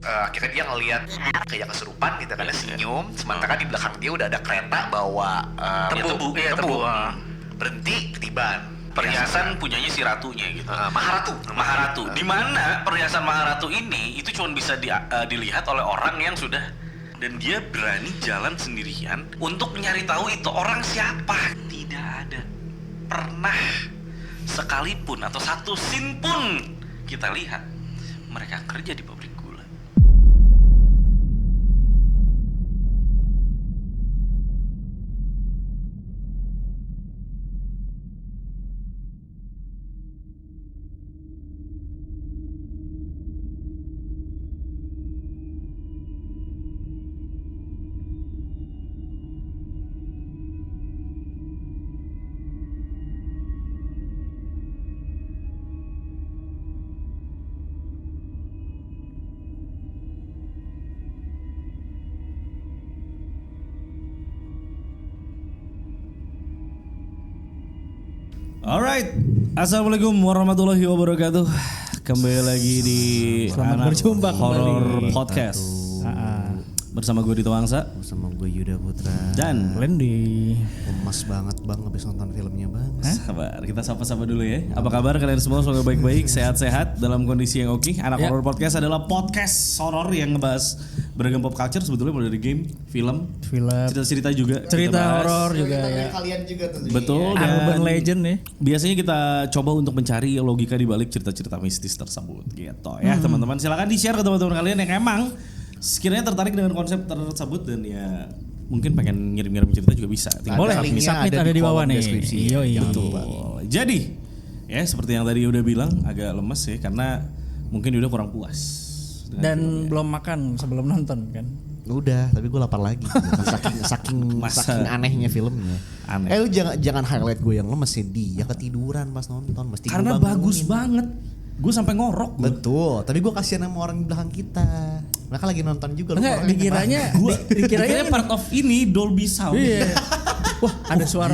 akhirnya dia ngelihat kayak kesurupan gitu kan, senyum, sementara di belakang dia udah ada kereta bawa tebu. Berhenti ketiban. Perhiasan punyanya si ratunya gitu. Maharatu. Di mana perhiasan Maharatu ini itu cuma bisa dilihat oleh orang yang sudah, dan dia berani jalan sendirian untuk nyari tahu itu orang siapa. Tidak ada pernah sekalipun atau satu scene pun kita lihat mereka kerja di pabrik gula. Alright, assalamualaikum warahmatullahi wabarakatuh. Kembali lagi di Selamat berjumpa Horror kembali. Podcast. Bersama gue Dito Wangsa, Sama gue Yuda Putra. dan Lendi. Lemas banget bang habis nonton filmnya bang. sabar, kita sapa-sapa dulu ya. Apa kabar kalian semua? Semoga baik-baik, sehat-sehat, dalam kondisi yang oke. Anak Horror Podcast adalah podcast horror yang ngebahas beragam pop culture, sebetulnya mulai dari game, film, cerita-cerita juga. Cerita kita bahas. horor juga ya. Kalian juga tentunya. Betul. Urban legend ya. Biasanya kita coba untuk mencari logika di balik cerita-cerita mistis tersebut gitu ya. Teman-teman silakan di-share ke teman-teman kalian yang emang sekiranya tertarik dengan konsep tersebut dan ya mungkin pengen ngirim-ngirim cerita juga bisa. Boleh, linknya submit ada di bawah nih. deskripsi. Yoi. Betul. Jadi ya seperti yang tadi udah bilang agak lemes ya karena mungkin udah kurang puas dengan Dan filmnya. belum makan sebelum nonton kan. Udah, tapi gue lapar lagi. saking anehnya filmnya. Aneh. Lu jangan highlight gue yang lemes ya, dia ketiduran pas nonton. Mesti Karena gua bagus bangunin. banget. Gue sampai ngorok. Betul, tapi gue kasihan sama orang di belakang kita. Mereka lagi nonton juga. lu Enggak, orangnya dikiranya Dikiranya part of ini Dolby Sound. Iya. Wah, ada suara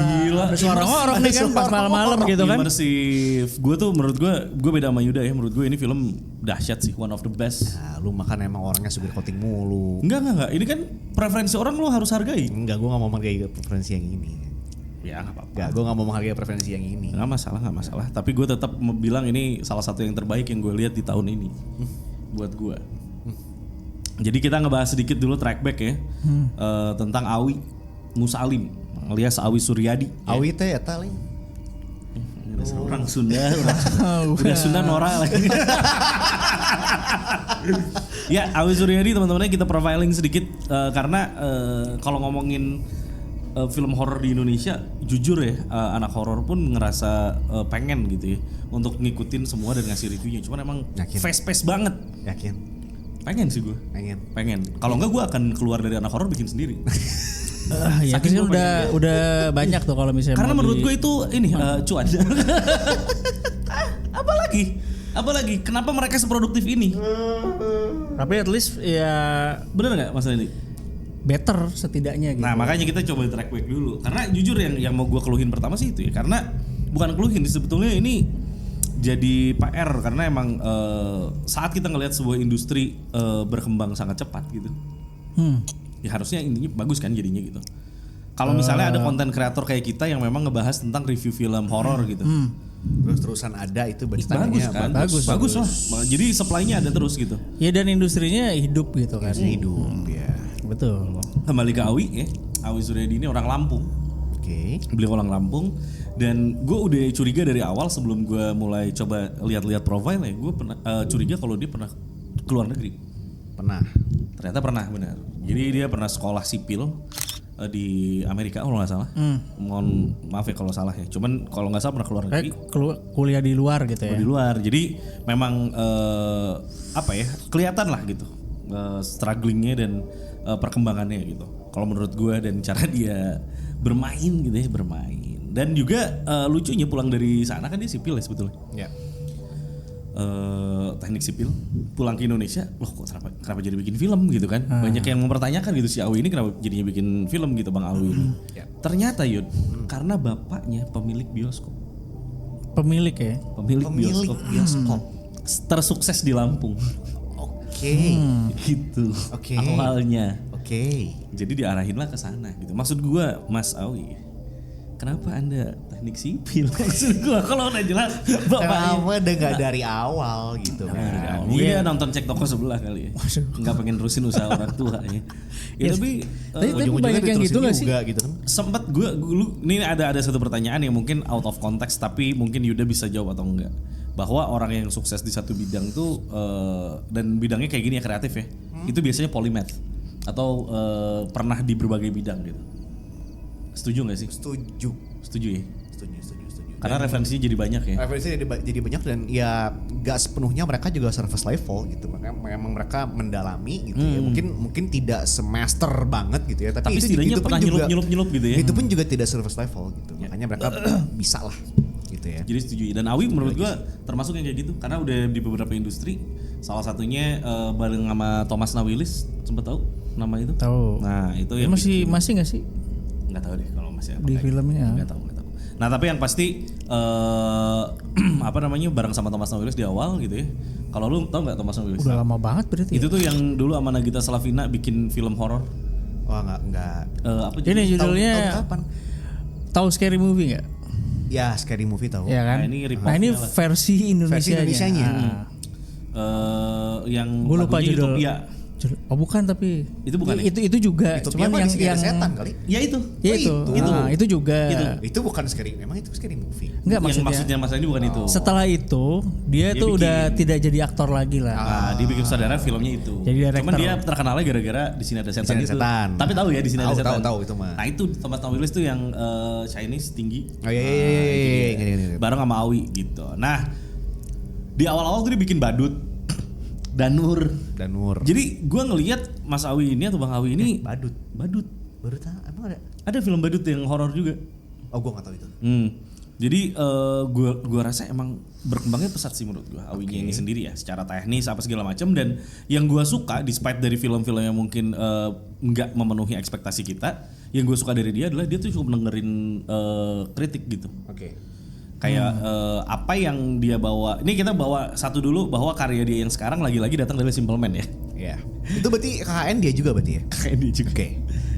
ngorok nih kan pas malam-malam gitu kan. Imersif. Gue tuh menurut gue beda sama Yuda ya. Menurut gue ini film dahsyat sih, one of the best. Nah, lu makan emang orangnya supir coating mulu. Enggak. Ini kan preferensi orang lo harus hargai. Enggak, gue gak mau menghargai preferensi yang ini. Ya nggak apa-apa. Enggak, gue gak mau menghargai preferensi yang ini. Nggak masalah. Tapi gue tetap bilang ini salah satu yang terbaik yang gue lihat di tahun ini. Buat gue. Jadi kita ngebahas sedikit dulu track back ya. Tentang Awi Musalim alias Awi Suryadi. Awi teh ya tali. Orang Sunda, udah Sunda Nora lagi. Ya, Awi Suryadi teman-teman kita profiling sedikit karena kalau ngomongin film horor di Indonesia, jujur ya anak horor pun ngerasa pengen gitu ya untuk ngikutin semua dan ngasih reviewnya. Cuman emang Yakin. fast-paced banget. Yakin? Pengen sih gue. Pengen. Kalau enggak gue akan keluar dari anak horor bikin sendiri. Ya Saking kan gua udah banyak tuh kalau misalnya. Karena mau menurut di- gue itu ini cuan. Apalagi kenapa mereka seproduktif ini? Tapi at least ya Bener nggak Mas Lendi? better setidaknya gitu. Nah makanya kita coba track back dulu. Karena jujur yang mau gue keluhin pertama sih itu ya. Karena bukan keluhin sebetulnya ini jadi PR karena emang saat kita ngelihat sebuah industri berkembang sangat cepat gitu. Ya harusnya intinya bagus kan jadinya gitu. Kalau misalnya ada konten kreator kayak kita yang memang ngebahas tentang review film horor gitu. Terus-terusan ada itu berarti Bagus tandanya kan? Bagus lah. Jadi supply-nya ada terus gitu. Ya dan industrinya hidup gitu kan. hidup ya. Betul. Kembali ke Awi ya. Awi Suryadi ini orang Lampung. Oke. Beliau orang Lampung dan gue udah curiga dari awal sebelum gue mulai coba lihat-lihat profile ya, gue pernah curiga kalau dia pernah keluar negeri. Pernah. Ternyata pernah benar. Jadi dia pernah sekolah sipil di Amerika kalau nggak salah. Mohon maaf ya kalau salah ya. Cuman kalau nggak salah pernah keluar negeri. Kuliah di luar gitu ya. Di luar. Jadi memang apa ya kelihatan lah gitu strugglingnya dan perkembangannya gitu. Kalau menurut gue dan cara dia bermain gitu ya bermain. Dan juga lucunya pulang dari sana kan dia sipil ya sebetulnya. Ya. Teknik sipil pulang ke Indonesia, loh kok kenapa jadi bikin film gitu kan? Banyak yang mempertanyakan gitu si Awi ini kenapa jadinya bikin film gitu Bang Awi ini. Ya. Ternyata Yud, karena bapaknya pemilik bioskop. Pemilik ya. Pemilik bioskop tersukses di Lampung. Gitu. Oke. Awalnya. Oke. Jadi diarahinlah ke sana gitu. Maksud gua Mas Awi, kenapa Anda teknik sipil? Maksud gua kalau udah jelas bapaknya. Kenapa udah gak dari awal gitu kan? Mungkin dia nonton cek toko sebelah kali ya. Nggak pengen terusin usaha orang tua ya. Ya tapi Tapi ujung-ujungnya banyak yang diterusin gitu gak sih? juga gitu kan? sempat gue ini ada satu pertanyaan yang mungkin out of context tapi mungkin Yuda bisa jawab atau enggak, bahwa orang yang sukses di satu bidang tuh dan bidangnya kayak gini ya, kreatif ya, itu biasanya polymath atau pernah di berbagai bidang gitu. Setuju nggak sih? Setuju ya. Setuju. Karena referensinya jadi banyak ya. Referensinya jadi banyak dan ya gak sepenuhnya mereka juga surface level gitu. Makanya memang mereka mendalami gitu ya. Mungkin tidak semester banget gitu ya. Tapi itu setidaknya pun pernah juga- nyelup gitu ya. Itu pun juga tidak surface level gitu. Makanya mereka bisa lah gitu ya. Jadi setuju. Dan Awi menurut gua termasuk yang kayak gitu karena udah di beberapa industri. Salah satunya bareng sama Thomas Nawilis, sempat tahu nama itu? Tahu. Nah, itu Ya yang masih nggak sih nggak tahu deh kalau masih apa di kayak filmnya? nggak tahu. Nah tapi yang pasti apa namanya bareng sama Thomas Nawilis di awal gitu ya. Kalau lu tahu nggak Thomas Nawilis? Udah lama banget berarti. Itu tuh yang dulu sama Nagita Slavina bikin film horor. Wah enggak. Apa Ini judulnya Tahun kapan? tahu Scary Movie nggak? Ya Scary Movie tahu. Ya kan? Nah, ini rip Nah, ini off-nya lah. versi Indonesianya. Indonesianya. Yang Gue lupa lagunya judul. Utopia. Oh bukan tapi Itu bukan ya? itu juga. Itu Cuman yang setan kali. Ya itu. Ya itu. itu. Ah, itu juga. Itu bukan Scary, memang itu Scary Movie. Enggak Yang maksudnya. maksudnya ini bukan itu. Setelah itu dia Dia tuh bikin. udah tidak jadi aktor lagi lah. Nah, dia bikin sutradara filmnya itu. Jadi director. Cuman dia terkenalnya gara-gara di sini ada setan Di Sini Ada itu. Setan. Tapi tahu ya di sini ada Tahu, setan. tahu itu mah. Nah itu Thomas Nawilis tuh yang Chinese tinggi. Oh iya. Itu dia. Ingat. Bareng sama Awi gitu. Nah di awal-awal tuh dia bikin badut, Danur. Jadi gue ngelihat Mas Awi ini atau Bang Awi ini Badut. badut. Baru tahu emang ada. Ada film badut yang horor juga. Oh gua enggak tahu itu. Jadi gua rasa emang berkembangnya pesat sih menurut gua Awinya ini sendiri ya, secara teknis apa segala macam. Dan yang gua suka despite dari film-film yang mungkin nggak memenuhi ekspektasi kita, yang gua suka dari dia adalah dia tuh cukup dengerin kritik gitu. Oke. Kayak apa yang dia bawa. Ini kita bawa satu dulu bahwa karya dia yang sekarang lagi-lagi datang dari Simple Man ya. Iya. Itu berarti KKN dia juga berarti ya? KKN dia juga.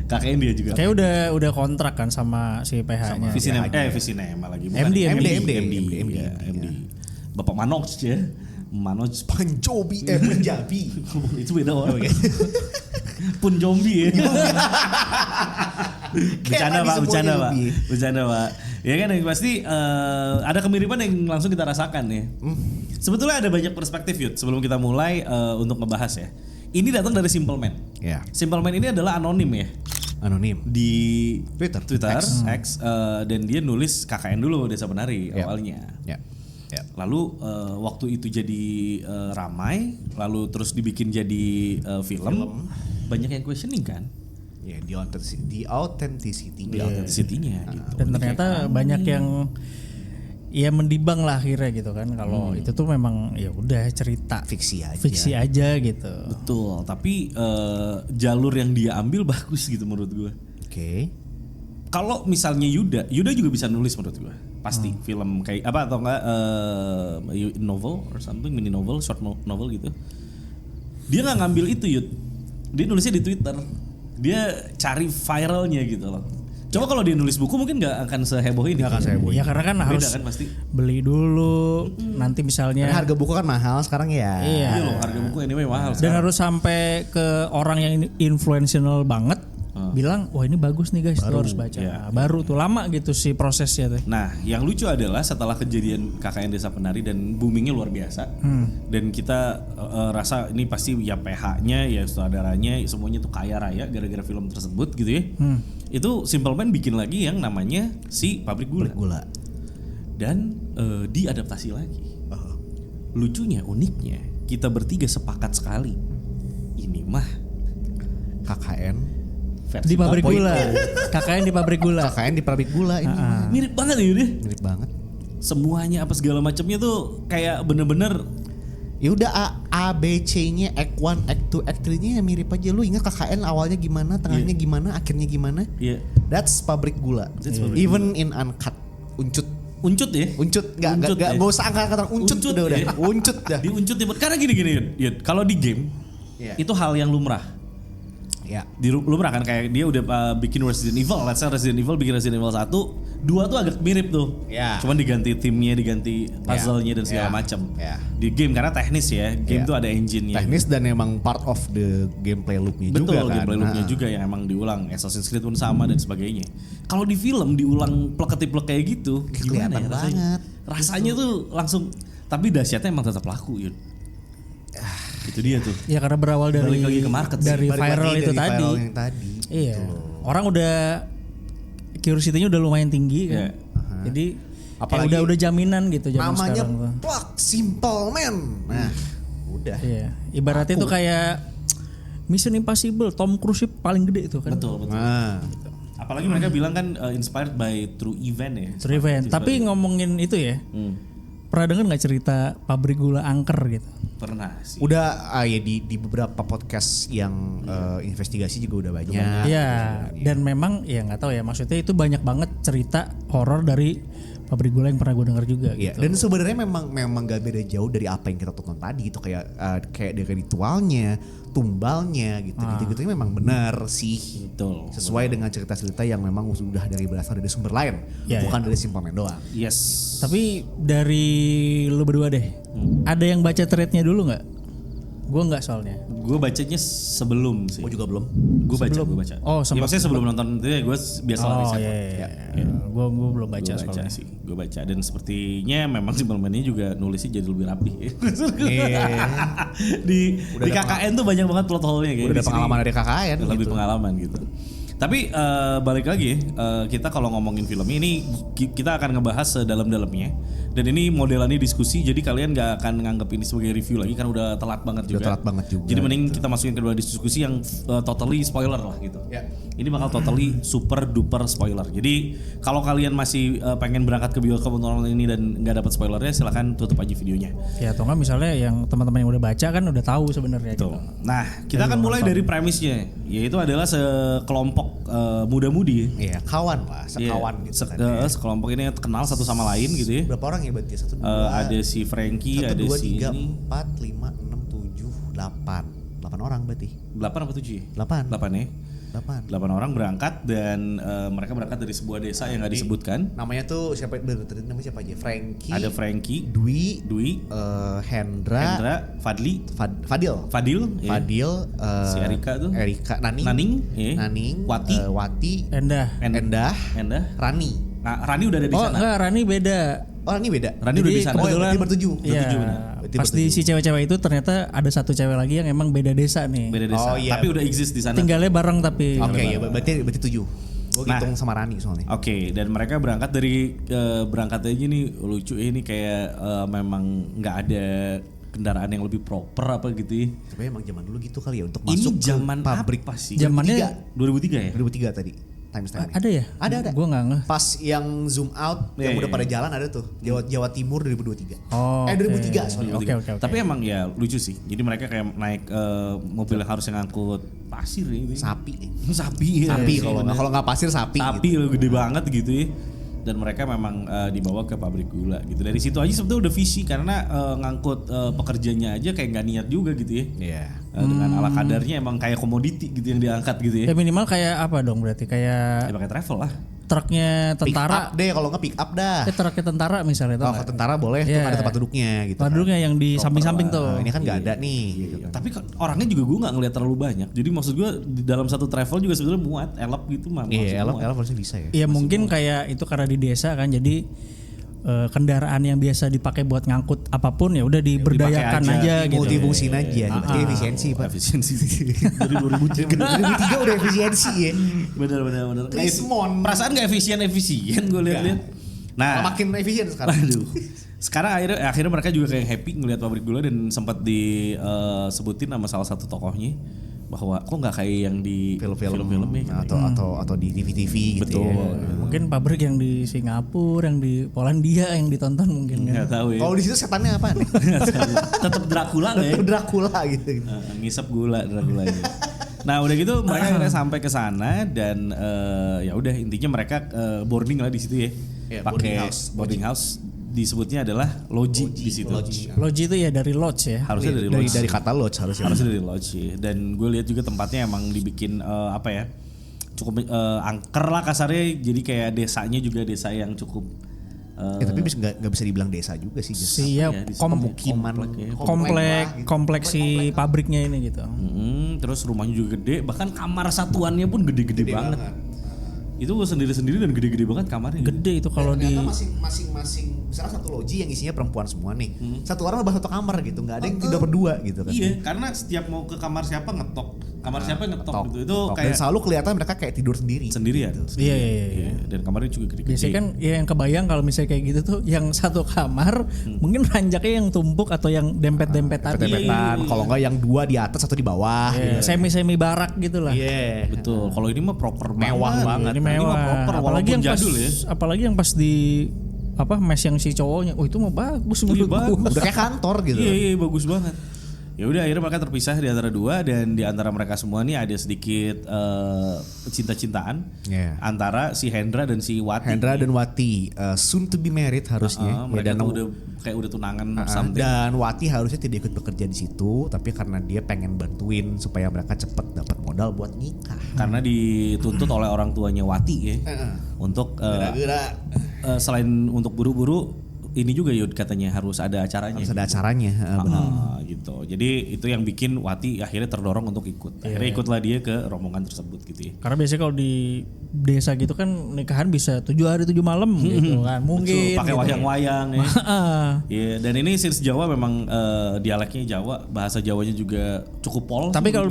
KKN dia juga. Kayak udah kontrak kan sama si PH-nya. Visinema lagi. Bukan MD. Ya, MD. Bapak Manoj ya. Manoj Punjabi. itu beda orang. Pun zombie ya. Bercanda pak. Ya kan yang pasti ada kemiripan yang langsung kita rasakan ya. Sebetulnya ada banyak perspektif Yud sebelum kita mulai untuk ngebahas ya. Ini datang dari Simple Man. Ya. Simple Man ini adalah anonim ya. Anonim. Di Twitter. X, dan dia nulis KKN dulu Desa Penari awalnya. Ya. Lalu waktu itu jadi ramai, lalu terus dibikin jadi film. Banyak yang questioning kan? Ya, di authenticity-nya gitu. Dan ternyata banyak yang ya mendibang lah akhirnya gitu kan kalau itu tuh memang ya udah cerita fiksi aja gitu. Betul, tapi jalur yang dia ambil bagus gitu menurut gue. Oke. Kalau misalnya Yuda juga bisa nulis menurut gue. Pasti film kayak apa atau enggak novel or something, mini novel, short novel gitu. Dia nggak ngambil itu Yud. Dia nulisnya di Twitter. Dia cari viralnya gitu loh. Coba kalau dia nulis buku mungkin nggak akan seheboh ini. Nggak akan seheboh Ya karena kan harus kan pasti. beli dulu nanti misalnya. Karena harga buku kan mahal sekarang ya. Iya. Iya loh, harga buku anyway mahal. Dan sekarang. harus sampai ke orang yang influential banget bilang wah ini bagus nih guys, lo harus baca. Ya. Baru tuh lama gitu sih prosesnya tuh. Nah, yang lucu adalah setelah kejadian KKN Desa Penari dan boomingnya luar biasa, dan kita rasa ini pasti ya PH-nya, ya sutradaranya, semuanya tuh kaya raya gara-gara film tersebut gitu ya. Itu Simple Man bikin lagi yang namanya si Pabrik Gula. Dan diadaptasi lagi. Lucunya, uniknya, kita bertiga sepakat sekali. Ini mah KKN versi Di pabrik Boy. gula. KKN di pabrik gula. KKN di pabrik gula ini. Mirip banget ya udah. Mirip banget. Semuanya apa segala macamnya tuh kayak bener-bener. Ya udah A B C-nya Act 1, Act 2, Act 3-nya mirip aja. Lu ingat KKN awalnya gimana, tengahnya gimana, akhirnya gimana? Iya. That's pabrik gula. That's pabrik Even in uncut. Uncut ya. Enggak usah angkat-angkat uncut udah. ya. Uncut dah. Di uncut ya. Karena gini Yud. Kalau di game Iya. itu hal yang lumrah. Ya. Lumrah kan kayak dia udah bikin Resident Evil, let's say Resident Evil bikin Resident Evil 1, 2 tuh agak mirip tuh. Ya. Cuman diganti timnya, diganti puzzle-nya dan segala Ya. macam. Ya. Di game karena teknis ya, game Ya. tuh ada engine-nya. Teknis dan emang part of the gameplay loop-nya Betul, juga kan. gameplay loop-nya juga yang emang diulang. Assassin's Creed pun sama dan sebagainya. Kalau di film diulang plek-ketiplek kayak gitu, gimana ya Kelihatan rasanya? banget. Rasanya tuh langsung, tapi dahsyatnya emang tetap laku, Yun. Itu dia tuh. Ya karena berawal dari Balik lagi ke market sih. dari Balik viral lagi itu dari tadi. viral yang tadi. Iya. Orang udah curiosity-nya udah lumayan tinggi kan. Iya. Jadi Apalagi kayak udah jaminan gitu zaman Namanya sekarang tuh. plug simple man. Nah, udah. Iya. Ibaratnya tuh kayak Mission Impossible, Tom Cruise paling gede itu kan. Betul. Nah, Apalagi mereka bilang kan inspired by true event ya. True event. Tapi ngomongin itu ya, pernah denger nggak cerita pabrik gula angker gitu? Pernah sih. udah ya di beberapa podcast yang investigasi juga udah banyak. Iya. Dan memang ya nggak tahu ya, maksudnya itu banyak banget cerita horor dari pabrik gula yang pernah gue denger juga. Iya, Gitu. dan sebenarnya memang gak beda jauh dari apa yang kita tonton tadi gitu, kayak dari ritualnya, tumbalnya gitu memang benar sih. Betul. Sesuai dengan cerita-cerita yang memang sudah berasal dari sumber lain, Iya, bukan dari Simple Man doang. Yes. Tapi dari lu berdua deh, ada yang baca threadnya dulu nggak? Gue nggak soalnya. Gue bacanya sebelum sih. Gue juga belum. Gue baca. Oh, Ya, sempat. maksudnya sebelum nonton itu ya gue biasa lah Oh riset. iya. Gue belum baca Gue baca soalnya. sih, gue baca dan sepertinya memang Simple Man-nya juga nulisnya jadi lebih rapi. di KKN tuh banyak banget plot hole-nya kayak Udah di ada sini pengalaman dari KKN lebih gitu. pengalaman gitu. Tapi balik lagi kita kalau ngomongin film ini kita akan ngebahas sedalam-dalamnya dan ini modelannya diskusi jadi kalian gak akan nganggap ini sebagai review lagi kan udah telat banget juga. telat banget juga, Jadi mending kita masukin kedua diskusi yang totally spoiler lah gitu. Ya. Ini bakal totally super duper spoiler. Jadi kalau kalian masih pengen berangkat ke bioskop untuk nonton ini dan nggak dapat spoilernya silahkan tutup aja videonya. Ya atau nggak misalnya yang teman-teman yang udah baca kan udah tahu sebenarnya. Tuh. Gitu. Nah, kita akan mulai dari premisnya, yaitu adalah sekelompok muda-mudi. Iya, kawan lah, sekawan Iya, gitu kan. Ya. sekelompok ini kenal satu sama lain gitu ya. Berapa orang ya berarti? 1, 2, Ada si Frankie, 1, ada 2, si 3, ini. 4, 5, 6, 7, 8. 8 orang berarti. 8 apa 7 ya? 8. 8 ya. 8. 8 orang berangkat dan mereka berangkat dari sebuah desa yang nggak disebutkan. Namanya tuh siapa? Namanya siapa aja? Frankie. Ada Frankie, Dwi, Dwi, Hendra, Fadli, Fadil, ya. Fadil, Si Erika tuh. Naning, ya. Naning, Wati. Wati, Endah. Endah, Rani. Nah, Rani udah ada di Oh sana. enggak, Rani beda. Oh ini beda. Rani udah di sana. kebetulan berarti bertujuh. Iya. Bertujuh, benar. Berarti Pas di bertujuh. si cewek-cewek itu ternyata ada satu cewek lagi yang emang beda desa nih. Beda desa. Oh, iya. Tapi udah exist di sana. Tinggalnya bareng tapi. Oke, ya berarti 7. Gue Nah. hitung sama Rani soalnya. Oke, dan mereka berangkat dari berangkat aja nih lucu ini kayak memang nggak ada kendaraan yang lebih proper apa gitu ya. Tapi emang zaman dulu gitu kali ya untuk Ini masuk zaman ke pabrik apa sih? Zamannya 2003 ya? 2003 tadi. Time-nya. ada ya? Ada. Gue nggak ngeh. Pas yang zoom out yang Iya, udah iya, pada iya. jalan ada tuh. Jawa Timur 2023. Oh. 2003 sorry. Oke. Tapi emang ya lucu sih. Jadi mereka kayak naik mobil yang harusnya ngangkut pasir ya. Ini. Sapi. Sapi ya. Sapi Iya, kalau bener. nggak pasir sapi. Sapi gitu. loh gede banget gitu ya. Dan mereka memang dibawa ke pabrik gula gitu. Dari situ aja sebetulnya udah visi karena ngangkut pekerjanya aja kayak nggak niat juga gitu ya. Iya. Dengan ala kadarnya emang kayak komoditi gitu yang diangkat gitu ya. Ya minimal kayak apa dong berarti kayak Ya pakai travel lah. truknya Pick up tentara. deh kalau nggak pick up dah. Truknya tentara misalnya tuh. Kalau ke tentara boleh tuh Iya. ada tempat duduknya gitu. Tempat duduknya yang di samping-samping tuh. Nah, ini kan nggak ada nih. Gitu. Tapi orangnya juga gue nggak ngeliat terlalu banyak. Jadi maksud gue di dalam satu travel juga sebenarnya muat, elop gitu mah. Iya, elok harusnya bisa ya. Iya mungkin kayak itu karena di desa kan jadi kendaraan yang biasa dipakai buat ngangkut apapun ya udah diberdayakan dipakai aja, aja, gitu. Multifungsi aja. Berarti efisiensi Pak. Efisiensi. Dari 2003. 2003 udah efisiensi ya. Bener. Krismon. Perasaan gak efisien gue lihat-lihat. Nah, Makin efisien sekarang. aduh. Sekarang akhirnya mereka juga kayak happy ngelihat pabrik gula dan sempat disebutin sama salah satu tokohnya bahwa kok nggak kayak yang di film-filmnya gitu. atau di TV-TV gitu Betul. ya. Mungkin pabrik yang di Singapura, yang di Polandia yang ditonton mungkin kan. Nggak tahu ya. Kalau di situ setannya apa nih? Tetap Dracula lah ya. Dracula gitu. Ngisep gula Draculanya. Nah udah gitu mereka akhirnya sampai ke sana dan ya udah intinya mereka boarding lah di situ ya. Iya, Pakai boarding house. boarding house disebutnya adalah loji di situ. Loji itu ya dari lodge ya. Harusnya dari lodge. Dari kata lodge harusnya. Harusnya dari lodge sih. Dan gue lihat juga tempatnya emang dibikin apa ya, cukup angker lah kasarnya. Jadi kayak desanya juga desa yang cukup tapi nggak bisa dibilang desa juga sih. Iya, pemukiman komplek si pabriknya ini gitu. Terus rumahnya juga gede, bahkan kamar satuannya pun gede-gede banget. Itu sendiri-sendiri dan gede-gede banget kamarnya. Gede itu kalau di masing-masing misalnya satu loji yang isinya perempuan semua nih. Satu orang bahas satu kamar gitu, nggak ada yang tidur berdua gitu kan. Iya, karena setiap mau ke kamar siapa ngetok. Kamar siapa yang ngetok gitu. Itu Dan kayak selalu kelihatan mereka kayak tidur sendirian. Iya. Dan kamarnya juga gede-gede. Biasanya kan ya yang kebayang kalau misalnya kayak gitu tuh yang satu kamar mungkin ranjaknya yang tumpuk atau yang dempet-dempetan. Dempet-dempetan, kalau nggak yang dua di atas satu di bawah. Iya, semi-semi barak gitu lah. Iya. Betul. Kalau ini mah proper Mewah banget. Ini Ini mah mewah. proper Apalagi yang jadul ya. apalagi yang pas di mes yang si cowoknya. Oh itu mah bagus menurut gua. Udah kayak kantor gitu. Iya, bagus banget. Ya udah akhirnya mereka terpisah di antara dua dan di antara mereka semua nih ada sedikit cinta-cintaan antara si Hendra dan si Wati. Hendra dan Wati soon to be married harusnya. Mereka tuh udah tunangan something. Dan Wati harusnya tidak ikut bekerja di situ, tapi karena dia pengen bantuin supaya mereka cepet dapat modal buat nikah. Karena dituntut oleh orang tuanya Wati ya untuk selain untuk buru-buru ini juga Yud katanya harus ada acaranya. Harus ada acaranya, benar. Gitu. Jadi itu yang bikin Wati akhirnya terdorong untuk ikut. Akhirnya ikutlah dia ke rombongan tersebut gitu ya. Karena biasanya kalau di desa gitu kan nikahan bisa 7 hari 7 malam gitu kan. Mungkin pakai gitu. wayang-wayang ya. Iya, dan ini sins Jawa memang dialeknya Jawa, bahasa Jawanya juga cukup polos. Tapi kalau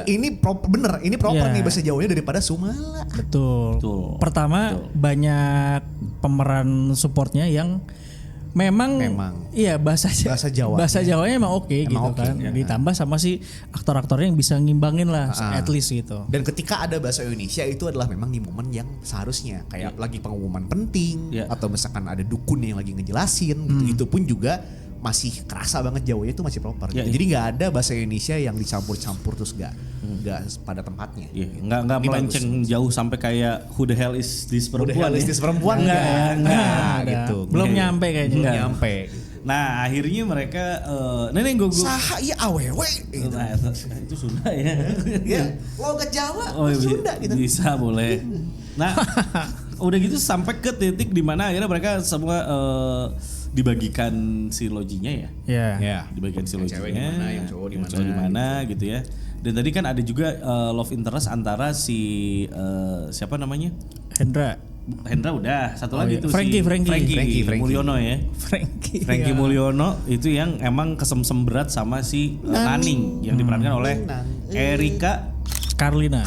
ini proper nih bahasa Jawanya daripada Sumala. Betul. Pertama banyak pemeran supportnya yang memang iya bahasa Jawanya emang oke gitu kan. Ditambah sama si aktor-aktornya yang bisa ngimbangin lah at least gitu. Dan ketika ada bahasa Indonesia itu adalah memang di momen yang seharusnya kayak lagi pengumuman penting atau misalkan ada dukun yang lagi ngejelasin gitu. Itu pun juga masih kerasa banget Jawanya itu masih proper. Gitu. Jadi nggak ada bahasa Indonesia yang dicampur-campur terus nggak pada tempatnya. Iya, nggak melenceng jauh sampai kayak who the hell is this perempuan? Who the hell is this perempuan? Nggak gitu. Belum nyampe kayaknya. Belum nyampe. Nah akhirnya mereka nenek gue saha iya awewe gitu. Nah, itu Sunda ya. Ya, logat Jawa Sunda gitu. Bisa boleh. Nah udah gitu sampai ke titik di mana akhirnya mereka semua dibagikan si lojinya ya. Iya. Dibagikan si lojinya. Cewek di mana, yang cowok di mana gitu ya. Dan tadi kan ada juga love interest antara si siapa namanya? Hendra udah, satu lagi tuh Frankie Mulyono ya. Frankie Mulyono itu yang emang kesemsem berat sama si Naning yang diperankan oleh Erika Carlina.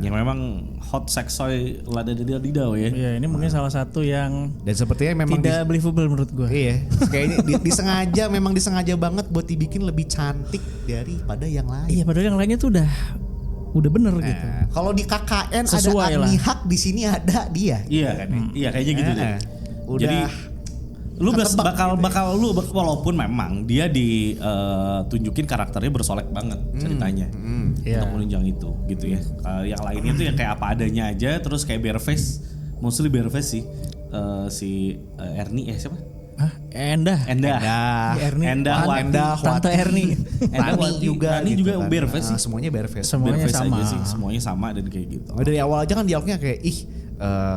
Yang memang hot sexoy ladadidau ya. Iya, ini mungkin salah satu yang dan sepertinya memang tidak believable menurut gue. Iya, kayaknya memang disengaja banget buat dibikin lebih cantik daripada yang lain. Iya, padahal yang lainnya tuh udah bener gitu. Kalau di KKN sesuai ada Anihak, di sini ada dia. Iya, iya kayaknya gitu deh. Jadi lu bakal lu walaupun memang dia ditunjukin karakternya bersolek banget ceritanya untuk menunjang itu gitu ya. Yang lainnya tuh yang kayak apa adanya aja, terus kayak bareface, mostly bareface sih. Si Ernie siapa? Endah, Tante Ernie. Rani juga kan. Bareface sih. Semuanya bareface. Semuanya sama. Aja sih. Semuanya sama dan kayak gitu. Dari awal aja kan dialognya kayak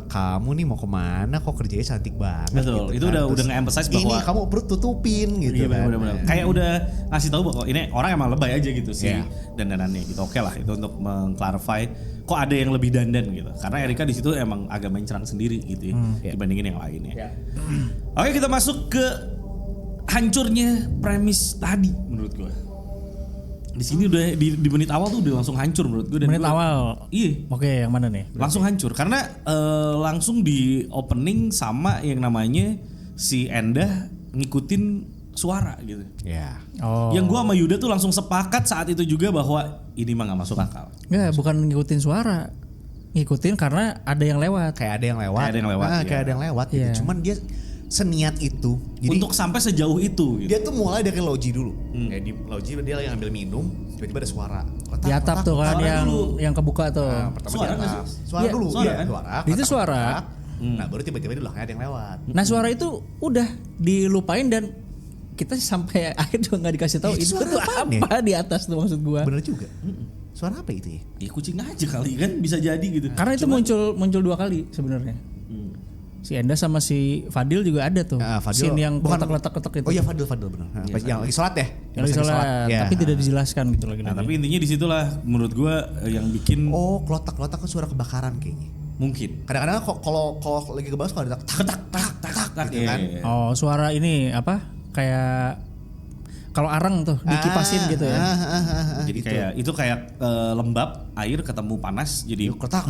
kamu nih mau kemana kok kerjanya cantik banget. Betul. Gitu, itu udah nge-emphasize bahwa ini kamu perut tutupin gitu. Iya benar. Kayak udah ngasih tahu bahwa ini orang emang lebay aja gitu sih dandanannya gitu. Oke lah itu untuk mengclarify kok ada yang lebih dandan gitu. Karena Erika di situ emang agak mencerang sendiri gitu ya dibandingin yang lainnya. Oke, kita masuk ke hancurnya premis tadi menurut gue. Di sini udah di menit awal tuh udah langsung hancur menurut gue. Menit awal. Iya. Oke, yang mana nih? Langsung hancur karena langsung di opening sama yang namanya si Endah ngikutin suara gitu. Iya. Oh. Yang gue sama Yuda tuh langsung sepakat saat itu juga bahwa ini mah gak masuk akal. Enggak, bukan ngikutin suara. Ngikutin karena ada yang lewat. Kayak ada yang lewat. Gitu. Iya. Cuman dia seniat itu. Jadi untuk sampai sejauh itu gitu. Dia tuh mulai dari loji dulu. Kayak di loji dia lagi ngambil minum, tiba-tiba ada suara. Di atap tuh kan yang kebuka tuh. Pertama suara di atas. sih? Suara dulu. Suara kan? Suara. Itu suara. Nah baru tiba-tiba di belakangnya ada yang lewat. Nah suara itu udah dilupain dan kita sampai akhir juga nggak dikasih tahu itu tuh apa di atas tuh maksud gua. Bener juga. Suara apa itu ya? Ya kucing aja kali kan bisa jadi gitu. Karena itu muncul 2 kali sebenarnya. Si Enda sama si Fadil juga ada tuh. Fadil, scene yang letak-letak itu. Oh iya Fadil benar. Yang lagi sholat ya? Yang lagi sholat, tapi tidak dijelaskan gitu lagi. Nah, tapi intinya di situlah menurut gua yang bikin klotak-klotak kan suara kebakaran kayaknya. Mungkin. Kadang-kadang kalau lagi kebakaran suka ada tak gitu kan. Oh, suara ini apa? Kayak kalau arang tuh dikipasin gitu ya. Jadi kayak lembab air ketemu panas jadi kotak.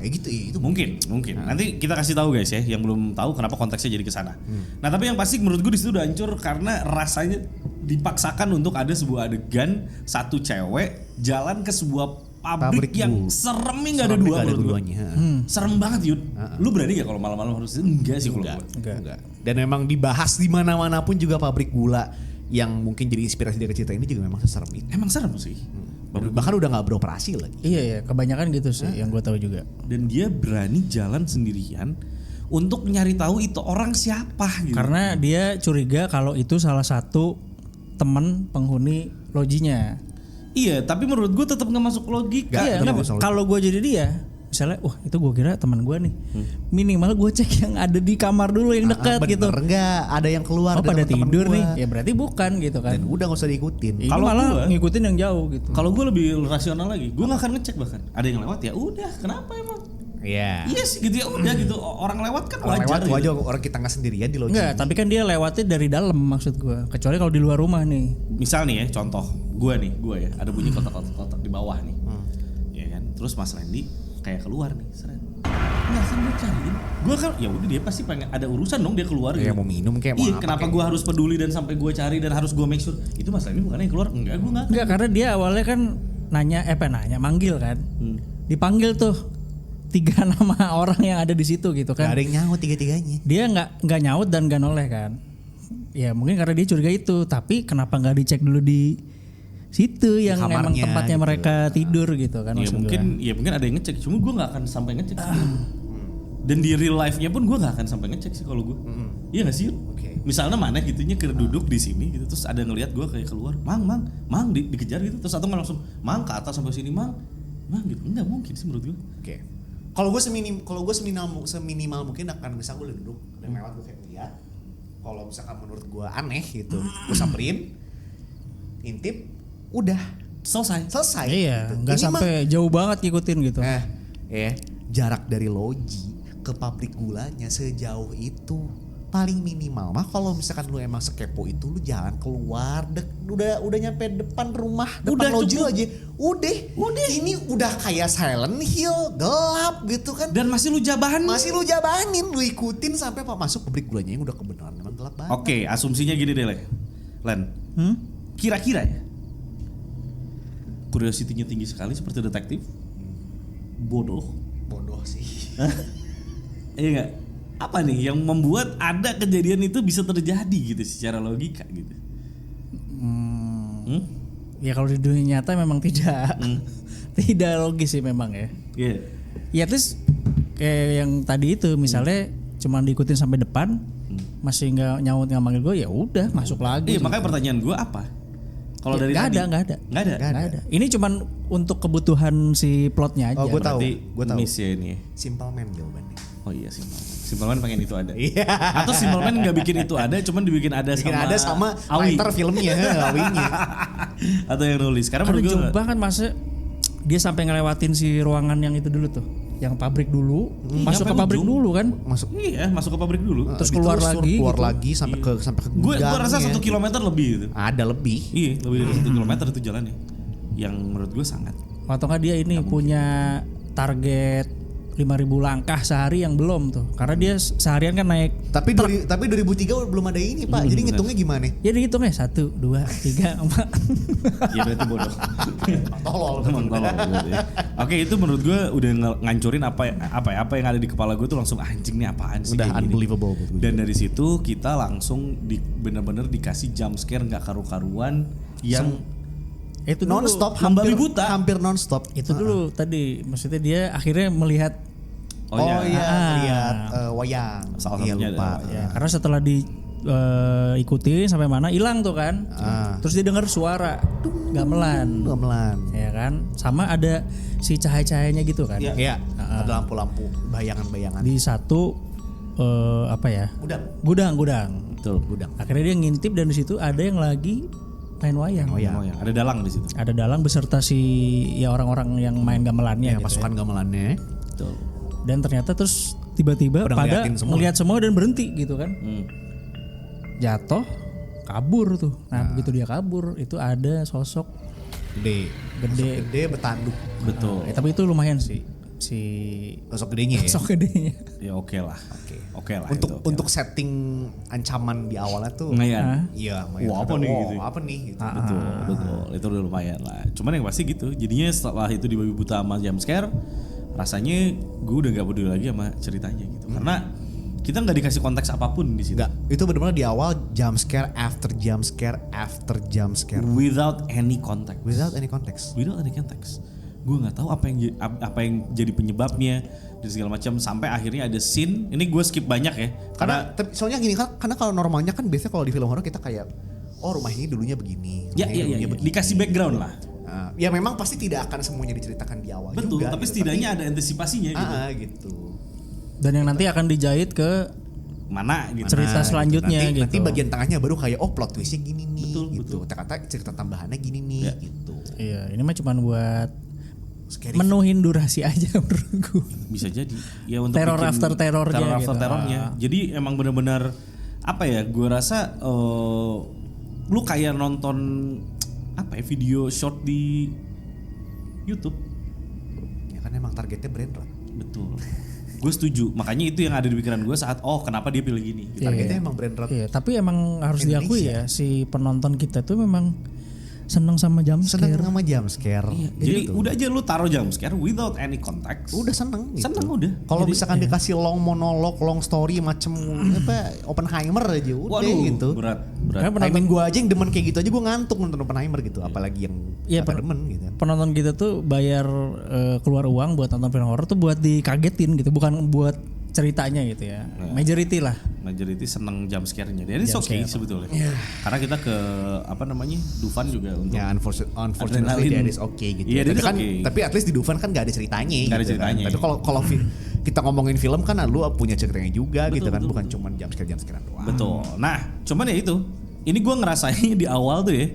Kayak gitu itu. Mungkin. Nanti kita kasih tahu guys ya yang belum tahu kenapa konteksnya jadi ke sana. Nah, tapi yang pasti menurut gue di situ udah hancur karena rasanya dipaksakan untuk ada sebuah adegan satu cewek jalan ke sebuah pabrik yang seremnya enggak ada duanya. Serem banget, Yud. Lu berani gak kalau malam-malam harus enggak sih kalau gue. Enggak. Dan memang dibahas di mana-mana pun juga pabrik gula yang mungkin jadi inspirasi dari cerita ini juga memang seserem itu. Emang serem sih. Bahkan udah nggak beroperasi lagi. Iya, kebanyakan gitu sih yang gue tahu juga. Dan dia berani jalan sendirian untuk nyari tahu itu orang siapa gitu. Karena dia curiga kalau itu salah satu teman penghuni lojinya. Iya, tapi menurut gue tetap nggak masuk logika. Iya, kalau gue jadi dia, misalnya, wah itu gue kira teman gue nih. Minimal gue cek yang ada di kamar dulu yang dekat gitu. Enggak, ada yang keluar. Oh pada tidur nih, ya berarti bukan gitu kan. Dan udah gak usah diikutin. Kalau malah ngikutin yang jauh gitu. Kalau gue lebih rasional lagi, gue nggak akan ngecek bahkan. Ada yang lewat ya udah, kenapa emang? Iya. Iya sih gitu ya udah gitu. Orang lewat kan wajar. Wajar orang kita nggak sendirian di loji. Enggak, tapi kan dia lewatnya dari dalam maksud gue. Kecuali kalau di luar rumah nih. Misal nih ya, contoh gue ya, ada bunyi kotak-kotak di bawah nih. Ya kan, terus Mas Randy kayak keluar nih, seret. Nggak kan gue cariin. Gue kan, ya udah dia pasti pengen ada urusan dong dia keluar. Kayak mau minum kayak mau apa. Iya, kenapa gue harus peduli dan sampai gue cari dan harus gue make sure itu Mas Randy bukan yang keluar? Enggak, gue nggak. Enggak, karena dia awalnya kan manggil kan. Dipanggil tuh 3 nama orang yang ada di situ gitu kan. Gak ada yang nyaut 3-3-nya. Dia nggak nyaut dan nggak noleh kan. Ya mungkin karena dia curiga itu, tapi kenapa nggak dicek dulu di situ yang emang tempatnya gitu. Mereka tidur gitu kan. Ya mungkin ada yang ngecek, cuma gue nggak akan sampai ngecek. Dan di real life-nya pun gue nggak akan sampai ngecek sih kalau gue. Iya nggak sih? Okay. Misalnya mana gitunya duduk di sini gitu, terus ada ngelihat gue kayak keluar, mang dikejar gitu, terus atau langsung mang ke atas sampai sini mang gitu, nggak mungkin sih menurut gue. Oke. Kalau gue seminimal mungkin akan misalnya gue duduk dan lewat gue kayak lihat. Kalau misalkan menurut gue aneh gitu, gue samperin, intip, udah selesai. Iya, gitu. nggak sampai jauh banget ngikutin gitu. Jarak dari loji ke pabrik gulanya sejauh itu paling minimal mah kalau misalkan lu emang sekepo itu lu jangan keluar udah nyampe depan rumah depan loji aja udah ini udah kayak Silent Hill gelap gitu kan dan masih lu jabanin lu ikutin sampai masuk pabrik gulanya yang udah kebenaran memang gelap banget. Oke, asumsinya gini deh Len kira-kira ya curiosity-nya tinggi sekali seperti detektif bodoh sih. Iya nggak? Apa nih yang membuat ada kejadian itu bisa terjadi gitu secara logika gitu? Ya kalau di dunia nyata memang tidak logis sih memang ya. Yeah. Ya terus kayak yang tadi itu misalnya cuma diikutin sampai depan masih nggak nggak manggil gue ya udah masuk lagi. Iya makanya pertanyaan gue apa? Kalau dari tadi nggak ada. Ini cuman untuk kebutuhan si plotnya aja. Oh gue tahu. Miss ya ini. Simple Man jawabannya. Oh iya Simple Man pengen itu ada. Iya. Atau Simple Man nggak bikin itu ada, cuman dibikin ada sama writer filmnya, Awinya. Atau yang nulis. Karena jauh banget masa dia sampai ngelewatin si ruangan yang itu dulu tuh. Yang pabrik dulu, masuk ke pabrik dulu kan? Masuk ke pabrik dulu. Terus keluar lagi sampai ke Gue rasa 1 kilometer lebih itu. Ada lebih. Iya, lebih dari 1 kilometer itu jalannya. Yang menurut gue sangat. Atau nggak dia ini punya target 5.000 langkah sehari yang belum tuh. Karena dia seharian kan naik. Tapi 2003 belum ada ini Pak. Jadi ngitungnya gimana? Ya dihitungnya 1, 2, 3, 4. Ya berarti bodoh. Tolol. Oke, itu menurut gue udah ngancurin apa yang ada di kepala gue tuh langsung anjing nih apaan sih. Udah unbelievable. Dan dari situ kita langsung benar-benar dikasih jump scare nggak karu-karuan yang itu non-stop membabi buta hampir non-stop itu dulu tadi maksudnya dia akhirnya melihat lihat wayang. Salah Iya satunya lupa. ada. Ya, karena setelah diikuti sampai mana hilang tuh kan. Terus dia dengar suara gamelan. Ya kan? Sama ada si cahaya-cahayanya gitu kan. Iya. Ada lampu-lampu, bayangan-bayangan. Di satu apa ya? Gudang. Betul. Gudang. Akhirnya dia ngintip dan di situ ada yang lagi main wayang. Ada dalang di situ. Ada dalang beserta si ya orang-orang yang main gamelannya gitu. Pasukan gamelannya. Betul. Dan ternyata terus tiba-tiba pada melihat semua dan berhenti gitu kan. Jatuh, kabur tuh. Nah, begitu dia kabur itu ada sosok gede bertanduk. Betul. Tapi itu lumayan sih si Sosok gedenya ya. sosok gedenya. Ya oke lah. Untuk setting ancaman di awalnya tuh. Iya, Wah, apa nih gitu. Apa nih gitu. Betul. Itu udah lumayan lah. Cuman yang pasti gitu. Jadinya setelah itu dibabi buta sama jump scare, rasanya gue udah gak peduli lagi sama ceritanya gitu. Karena kita nggak dikasih konteks apapun di situ. Enggak, itu benar-benar di awal jump scare after jump scare after jump scare. Without any context. Without any context. Gue nggak tahu apa yang jadi penyebabnya dan segala macam sampai akhirnya ada scene. Ini gue skip banyak ya. Karena soalnya gini kan, karena kalau normalnya kan biasanya kalau di film horor kita kayak rumah ini dulunya begini. Ya. Dikasih background lah. Ya memang pasti tidak akan semuanya diceritakan di awal. Betul. Juga, tapi gitu. setidaknya ada antisipasinya gitu. Gitu. Dan yang nanti akan dijahit ke Mana gitu. cerita selanjutnya gitu. Nanti bagian tengahnya baru kayak plot twistnya gini nih. Betul. Ternyata cerita tambahannya gini nih gitu. Iya, ini mah cuman buat Scary. menuhin durasi aja menurut gue. Bisa jadi. Ya untuk Teror bikin after terornya teror after gitu. terornya. Jadi emang benar-benar apa ya? Gue rasa lu kayak nonton apa ya, video short di YouTube. Ya kan emang targetnya brand lah. Betul. Gue setuju. Makanya itu yang ada di pikiran gue saat kenapa dia pilih gini. Gitu. Targetnya emang brand rot. Iya, tapi emang harus diakui ya si penonton kita tuh memang seneng sama jump scare. Seneng sama jump scare. Iya, jadi udah aja lu taruh jump scare without any context. Udah seneng gitu. Seneng udah. Kalau misalkan dikasih long monolog, long story macem apa Oppenheimer aja udah gitu. Berat. Penonton gue aja yang demen kayak gitu aja gue ngantuk nonton Oppenheimer gitu. Apalagi yang demen gitu. Penonton kita tuh bayar keluar uang buat nonton film horor tuh buat dikagetin gitu, bukan buat ceritanya gitu ya. Majority lah. Majority seneng jump scare-nya. Dan it's okay sebetulnya. Karena kita ke Dufan juga untuk unfortunately that is okay gitu. Iya, tapi at least di Dufan kan gak ada ceritanya. Gak ada ceritanya. Tapi kalau kita ngomongin film kan lu punya ceritanya juga gitu kan, bukan cuma jump scare doang. Betul. Nah, cuman ya itu. Ini gue ngerasain di awal tuh ya,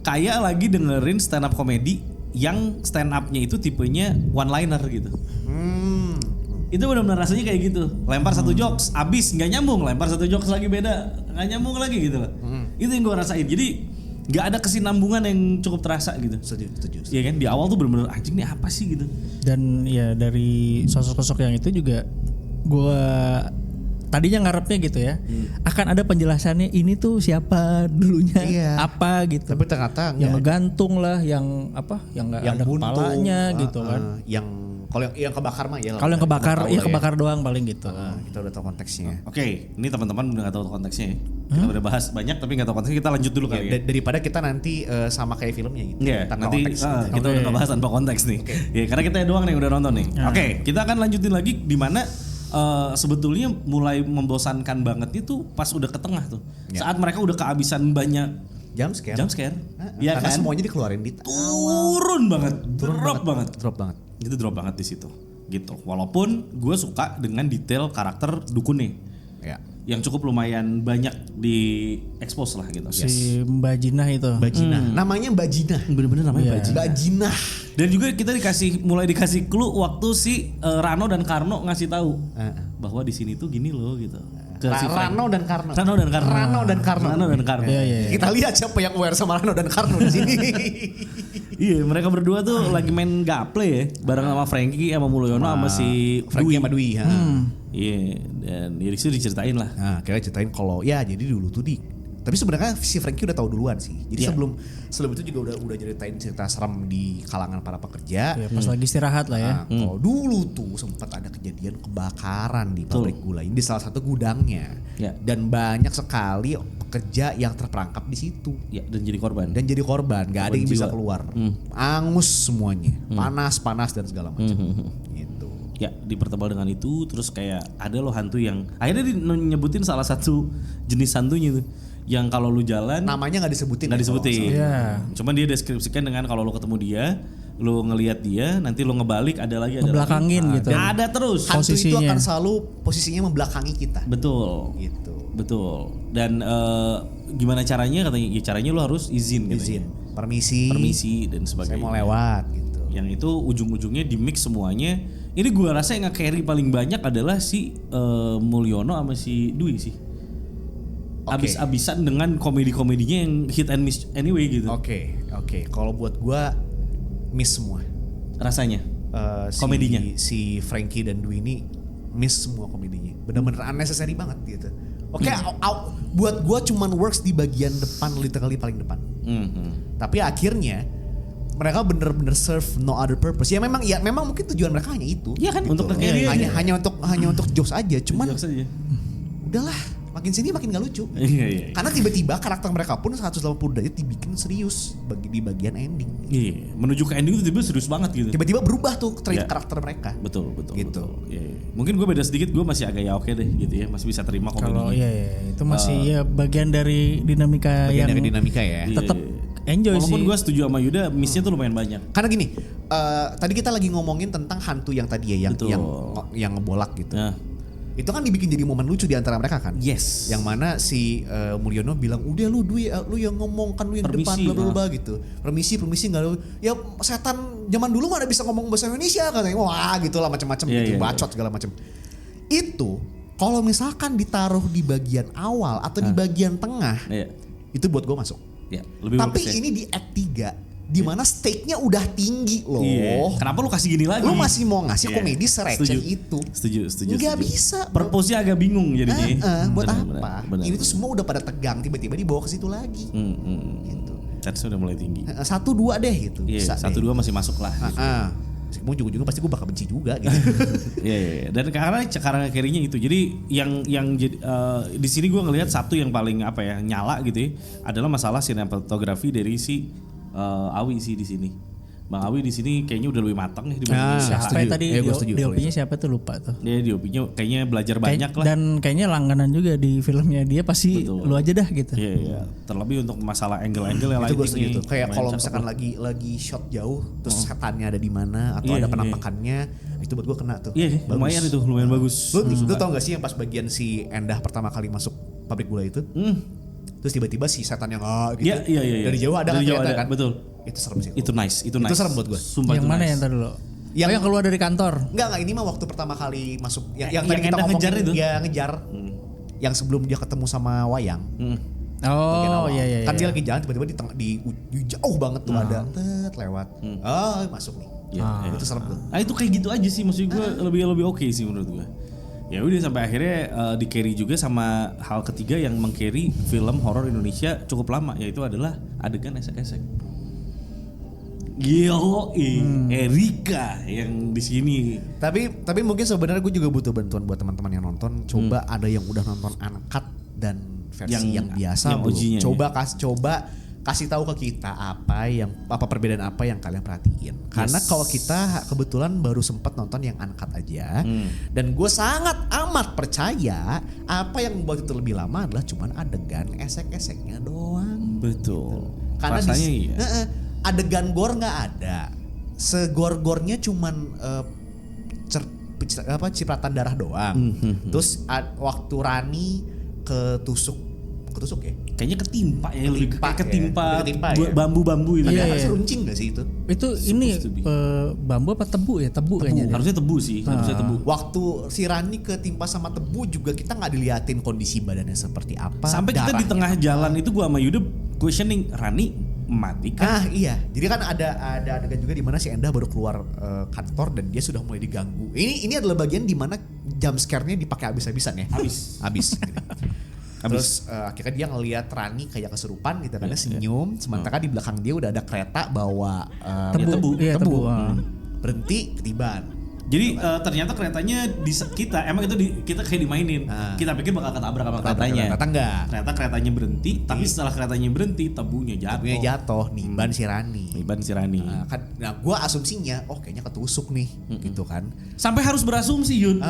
kayak lagi dengerin stand up comedy yang stand up-nya itu tipenya one liner gitu. Itu benar-benar rasanya kayak gitu. Lempar satu jokes, abis nggak nyambung. Lempar satu jokes lagi beda, nggak nyambung lagi gitu loh. Itu yang gue rasain. Jadi nggak ada kesinambungan yang cukup terasa gitu. Setuju. Iya kan, di awal tuh benar-benar anjing nih apa sih gitu. Dan ya dari sosok-sosok yang itu juga gue tadinya ngarepnya gitu ya, akan ada penjelasannya ini tuh siapa dulunya, apa gitu. Tapi ternyata yang ngegantung lah, yang apa, yang nggak ada buntu, kepalanya gitu kan. Kalau yang kebakar mah ya. Kalau yang kebakar, kebakar doang paling gitu. Kita udah tahu konteksnya. Oke, ini teman-teman udah nggak tahu konteksnya. Kita udah bahas banyak tapi nggak tahu konteksnya. Kita lanjut dulu kali ya. Daripada kita nanti sama kayak filmnya gitu. Iya, nanti kita udah nggak bahas tanpa konteks nih. Ya, karena kita doang nih udah nonton nih. Oke, kita akan lanjutin lagi di mana sebetulnya mulai membosankan banget itu pas udah ke tengah tuh. Saat mereka udah kehabisan banyak jump scare. Ya karena kan? semuanya dikeluarin di turun banget. Drop banget. Itu drop banget di situ. Gitu. Walaupun gue suka dengan detail karakter dukunnya. Ya. Yang cukup lumayan banyak di expose lah gitu. Si Mbak Jinah itu. Namanya Mbak Jinah. Bener-bener namanya Mbak Jinah. Dan juga kita mulai dikasih clue waktu si Rano dan Karno ngasih tahu bahwa di sini tuh gini loh gitu. Rano dan Karno. Iya. Kita lihat siapa yang aware sama Rano dan Karno di sini. Iya, mereka berdua tuh lagi main gaple ya, bareng sama Frankie sama Mulyono sama si Frankie sama Dwi. Iya, dan di situ diceritain lah. Nah, kira ceritain kalau ya jadi dulu tuh tapi sebenarnya si Frankie udah tahu duluan sih. Jadi sebelum itu juga udah ceritain cerita serem di kalangan para pekerja. Ya, pas lagi istirahat lah ya. Kalau dulu tuh sempat ada kejadian kebakaran di pabrik gula ini di salah satu gudangnya. Dan banyak sekali pekerja yang terperangkap di situ. Ya, dan jadi korban. Gak ada yang bisa keluar. Angus semuanya. Panas dan segala macam. Gitu. Ya, dipertebal dengan itu, terus kayak ada loh hantu yang akhirnya nyebutin salah satu jenis hantunya tuh, yang kalau lu jalan namanya nggak disebutin. Iya. Cuman dia deskripsikan dengan kalau lu ketemu dia, lu ngelihat dia, nanti lu ngebalik ada lagi, ngebelakangin gitu. Ada terus. Hantu itu akan selalu posisinya membelakangi kita. Betul. Gitu. Betul. Dan gimana caranya katanya? Ya caranya lu harus izin. Permisi dan sebagainya. Saya mau lewat gitu. Yang itu ujung-ujungnya di mix semuanya. Ini gua rasa yang nge-carry paling banyak adalah si Mulyono sama si Dwi sih. Abis-abisan dengan komedi-komedinya yang hit and miss anyway gitu. Oke. Kalau buat gua miss semua. Rasanya. Komedinya. Si Frankie dan Dwi ini miss semua komedinya. Bener-bener unnecessary banget gitu. Buat gua cuman works di bagian depan, literally paling depan. Tapi akhirnya mereka bener-bener serve no other purpose. Ya memang mungkin tujuan mereka hanya itu. Iya kan, gitu. untuk nge-carry hanya untuk jokes aja. Cuman jokes aja. Udahlah, makin sini makin gak lucu. Iya. Karena tiba-tiba karakter mereka pun 180 derajat dibikin serius di bagian ending. Iya, menuju ke ending itu tiba-tiba serius banget gitu. Tiba-tiba berubah tuh trait karakter mereka. Betul. Gitu. Betul. Iya. Mungkin gue beda sedikit, gue masih agak ya oke deh gitu ya, masih bisa terima komedinya. Kalau itu masih bagian dari dinamika Bagian yang dari dinamika ya. tetap enjoy sih. Walaupun gue setuju sama Yuda, missnya tuh lumayan banyak. Karena gini, tadi kita lagi ngomongin tentang hantu yang tadi ya, yang ngebolak gitu. Nah. Itu kan dibikin jadi momen lucu di antara mereka kan. Yes. Yang mana si Mulyono bilang, udah lu Dwi, lu yang ngomong kan, lu yang Permisi, depan bla bla gitu. Permisi nggak lu. Ya setan zaman dulu mana bisa ngomong bahasa Indonesia katanya. Wah gitu lah macam-macam gitu, bacot segala macam. Itu kalau misalkan ditaruh di bagian awal atau di bagian tengah, itu buat gue masuk. Ya, lebih tapi bagus ya. ini di act 3 di mana stake-nya udah tinggi loh. Iya. Kenapa lu kasih gini lagi? Lu masih mau ngasih komedi sereceh itu? Setuju. Nggak bisa. Purpose-nya agak bingung jadinya. Buat apa? Ini tuh semua udah pada tegang, tiba-tiba dibawa ke situ lagi. Gitu. That's udah mulai tinggi. 1-2 deh gitu. Iya, 1-2 masih masuk lah. Gitu. Meskipun ujung-ujungnya pasti gue bakal benci juga gitu. Iya. Dan karena caranya itu. Jadi yang di sini gue ngelihat satu yang paling nyala gitu ya, adalah masalah sinematografi dari si Awi sih di sini. Bang Awi di sini kayaknya udah lebih matang nih dibanding siapa tadi DOP-nya siapa tuh lupa tuh. Dia DOP-nya kayaknya belajar banyak lah. Dan kayaknya langganan juga di filmnya dia pasti. Betul. Lu aja dah gitu. Iya. Terlebih untuk masalah angle-angle yang lain gitu. Kayak kalau misalkan lagi shot jauh terus setannya ada di mana atau ada penampakannya, itu buat gue kena tuh. Iya, lumayan itu, lumayan bagus. Lu tau gak sih yang pas bagian si Endah pertama kali masuk pabrik gula itu? Terus tiba-tiba si setan yang gitu. Iya. Dari jauh ada kan? Betul. Itu serem sih. Itu nice. Itu serem buat gue. Sumpah yang mana yang tadi lo? Yang keluar dari kantor? Enggak, ini mah waktu pertama kali masuk. Yang tadi kita ngomongin ngejar itu. Ya ngejar. Yang sebelum dia ketemu sama Wayang. Oh iya. Kan dia lagi jalan tiba-tiba di jauh banget tuh ada lewat. Masuk nih. Itu serem tuh. Itu kayak gitu aja sih, maksud gue lebih oke sih menurut gue. Ya udah sampai akhirnya di carry juga sama hal ketiga yang meng-carry film horor Indonesia cukup lama, yaitu adalah adegan esek-esek. Erika yang di sini. Tapi mungkin sebenarnya gue juga butuh bantuan buat teman-teman yang nonton. Coba ada yang udah nonton uncut dan versi yang biasa yang OG-nya, coba kasih tahu ke kita apa perbedaan apa yang kalian perhatiin. Karena kalau kita kebetulan baru sempat nonton yang uncut aja, dan gue sangat amat percaya apa yang membuat itu lebih lama adalah cuman adegan esek-eseknya doang. Betul. Gitu. Karena rasanya adegan gore nggak ada. Segor-gornya cuman cipratan darah doang. Terus waktu Rani ketusuk ya? Kayaknya ketimpa ya, lebih ketimpa ya. Bambu-bambu itu. Harus runcing gak sih itu? Itu ini bambu apa tebu ya? Tebu kayaknya. Harusnya tebu sih, harusnya tebu. Waktu si Rani ketimpa sama tebu juga kita gak diliatin kondisi badannya seperti apa. Sampai kita di tengah jalan itu gua sama Yuda questioning, Rani mati kan? Iya. Jadi kan ada adegan juga di mana si Endah baru keluar kantor dan dia sudah mulai diganggu. Ini adalah bagian di mana jump scare-nya dipakai habis-habisan ya. Habis. Terus akhirnya dia ngelihat Rani kayak kesurupan gitu kan, senyum, sementara di belakang dia udah ada kereta bawa tebu. Berhenti ketiban. Jadi ternyata keretanya di kita emang itu kita kayak dimainin. Kita pikir bakal ketabrak sama keretanya. Ternyata enggak. Ternyata keretanya berhenti, tapi setelah keretanya berhenti tebunya jatuh. Niban si Rani. Nah, gua asumsinya kayaknya ketusuk nih gitu kan. Sampai harus berasumsi Yun.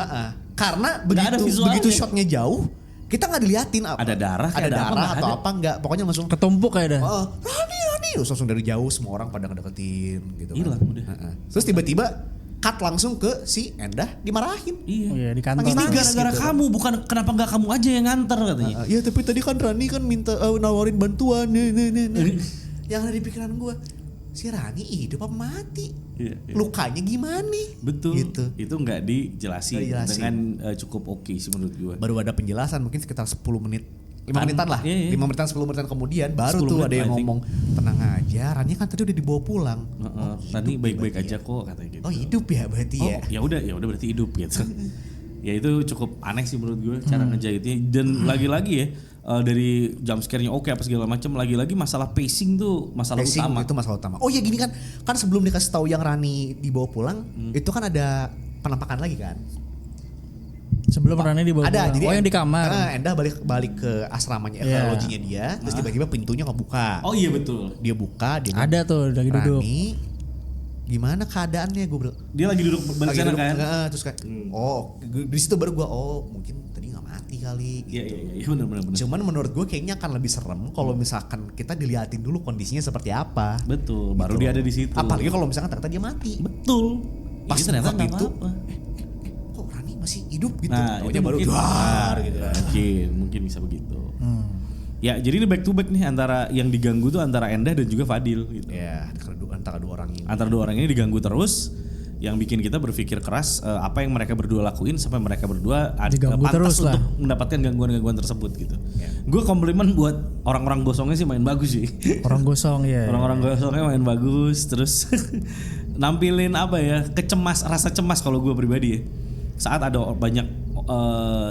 Karena ada begitu shotnya jauh, kita nggak diliatin ada darah atau apa enggak. Pokoknya langsung ketumpuk kayak dah. Rani langsung dari jauh semua orang pada ngedeketin gitu kan. Hilang udah. Terus tiba-tiba cut langsung ke si Endah dimarahin. Iya di kantor. Ini gara-gara gitu. kamu, bukan kenapa nggak kamu aja yang nganter katanya. Ya tapi tadi kan Rani kan minta nawarin bantuan. Yang ada di pikiran gue, si Rani hidup apa mati? Iya. Lukanya gimana nih? Betul. Gitu. Itu nggak dijelasin dengan cukup oke sih menurut gue. Baru ada penjelasan mungkin sekitar 10 menit. 5 menitan lah. Iya. 5 menitan 10 menitan kemudian baru tuh ada yang ngomong tenang aja, Rani kan tadi udah dibawa pulang. Rani baik-baik aja kok katanya gitu. Oh hidup ya berarti ya. Ya udah berarti hidup gitu. Ya itu cukup aneh sih menurut gue cara ngejahitnya, dan lagi-lagi ya dari jump scare-nya oke apa segala macam, lagi-lagi masalah pacing tuh masalah utama. Itu masalah utama. Oh ya gini kan sebelum dikasih tahu yang Rani dibawa pulang, itu kan ada penampakan lagi kan. Sebelum Rani dibawa pulang. Jadi yang di kamar. Endah balik ke asramanya, ke lojinya dia, terus tiba-tiba pintunya ngebuka. Oh iya betul. Dia buka, dia ada tuh lagi duduk. Rani, gimana keadaannya gue bilang. Dia lagi duduk bencana kan. Terus kayak di situ baru gue mungkin tadi nggak mati kali. Iya benar. Cuman menurut gue kayaknya akan lebih serem kalau misalkan kita diliatin dulu kondisinya seperti apa. Betul. Baru dia ada di situ. Apalagi kalau misalkan ternyata dia mati. Betul. Pas ternyata pintu. Kok Rani masih hidup gitu? Taunya baru duar gitu. Mungkin bisa begitu. Ya jadi ini back to back nih antara yang diganggu tuh antara Endah dan juga Fadil gitu. Ya antara dua orang ini. Antara dua orang ini diganggu terus, yang bikin kita berpikir keras apa yang mereka berdua lakuin sampai mereka berdua pantas untuk mendapatkan gangguan-gangguan tersebut gitu. Gue komplimen buat orang-orang gosongnya sih main bagus sih. Orang gosong ya. Orang-orang gosongnya main bagus, terus nampilin rasa cemas kalau gue pribadi ya. Saat ada banyak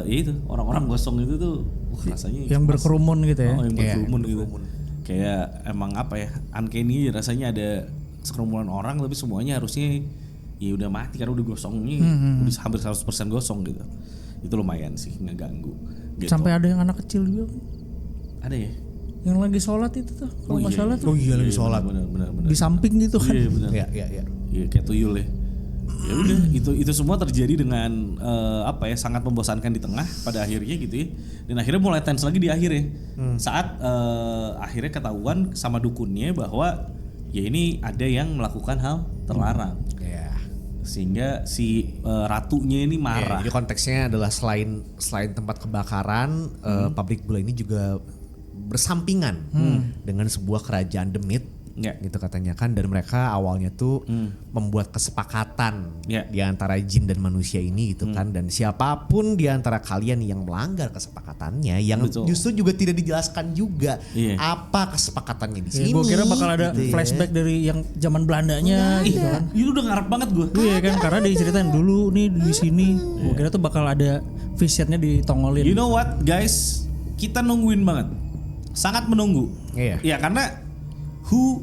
ya itu orang-orang gosong itu tuh rasanya yang berkerumun gitu ya. Yang berkerumun gitu. Kayak emang uncanny rasanya ada sekerumunan orang tapi semuanya harusnya ya udah mati karena udah gosongnya udah hampir 100% gosong gitu. Itu lumayan sih ngeganggu gitu. Sampai ada yang anak kecil juga. Ada ya? Yang lagi sholat itu tuh kalau nggak salah tuh. Oh iya lagi sholat. Benar. Di samping gitu kan. Iya benar. Iya. Iya kayak tuyul ya. Ya udah itu semua terjadi dengan sangat membosankan di tengah pada akhirnya gitu ya. Dan akhirnya mulai tense lagi di akhir ya. Saat akhirnya ketahuan sama dukunnya bahwa ya ini ada yang melakukan hal terlarang. Sehingga si ratunya ini marah. Jadi konteksnya adalah selain tempat kebakaran, pabrik gula ini juga bersampingan dengan sebuah kerajaan demit. Gitu katanya kan, dan mereka awalnya tuh membuat kesepakatan di antara jin dan manusia ini gitu kan, dan siapapun di antara kalian yang melanggar kesepakatannya yang justru juga tidak dijelaskan juga apa kesepakatannya di sini. Gue kira bakal ada gitu flashback dari yang zaman Belandanya gitu kan. Itu udah ngarep banget gue. Iya kan, karena diceritain dulu nih di sini. Gue kira tuh bakal ada visionnya ditongolin. You know what guys, kita nungguin banget, sangat menunggu. Ya karena who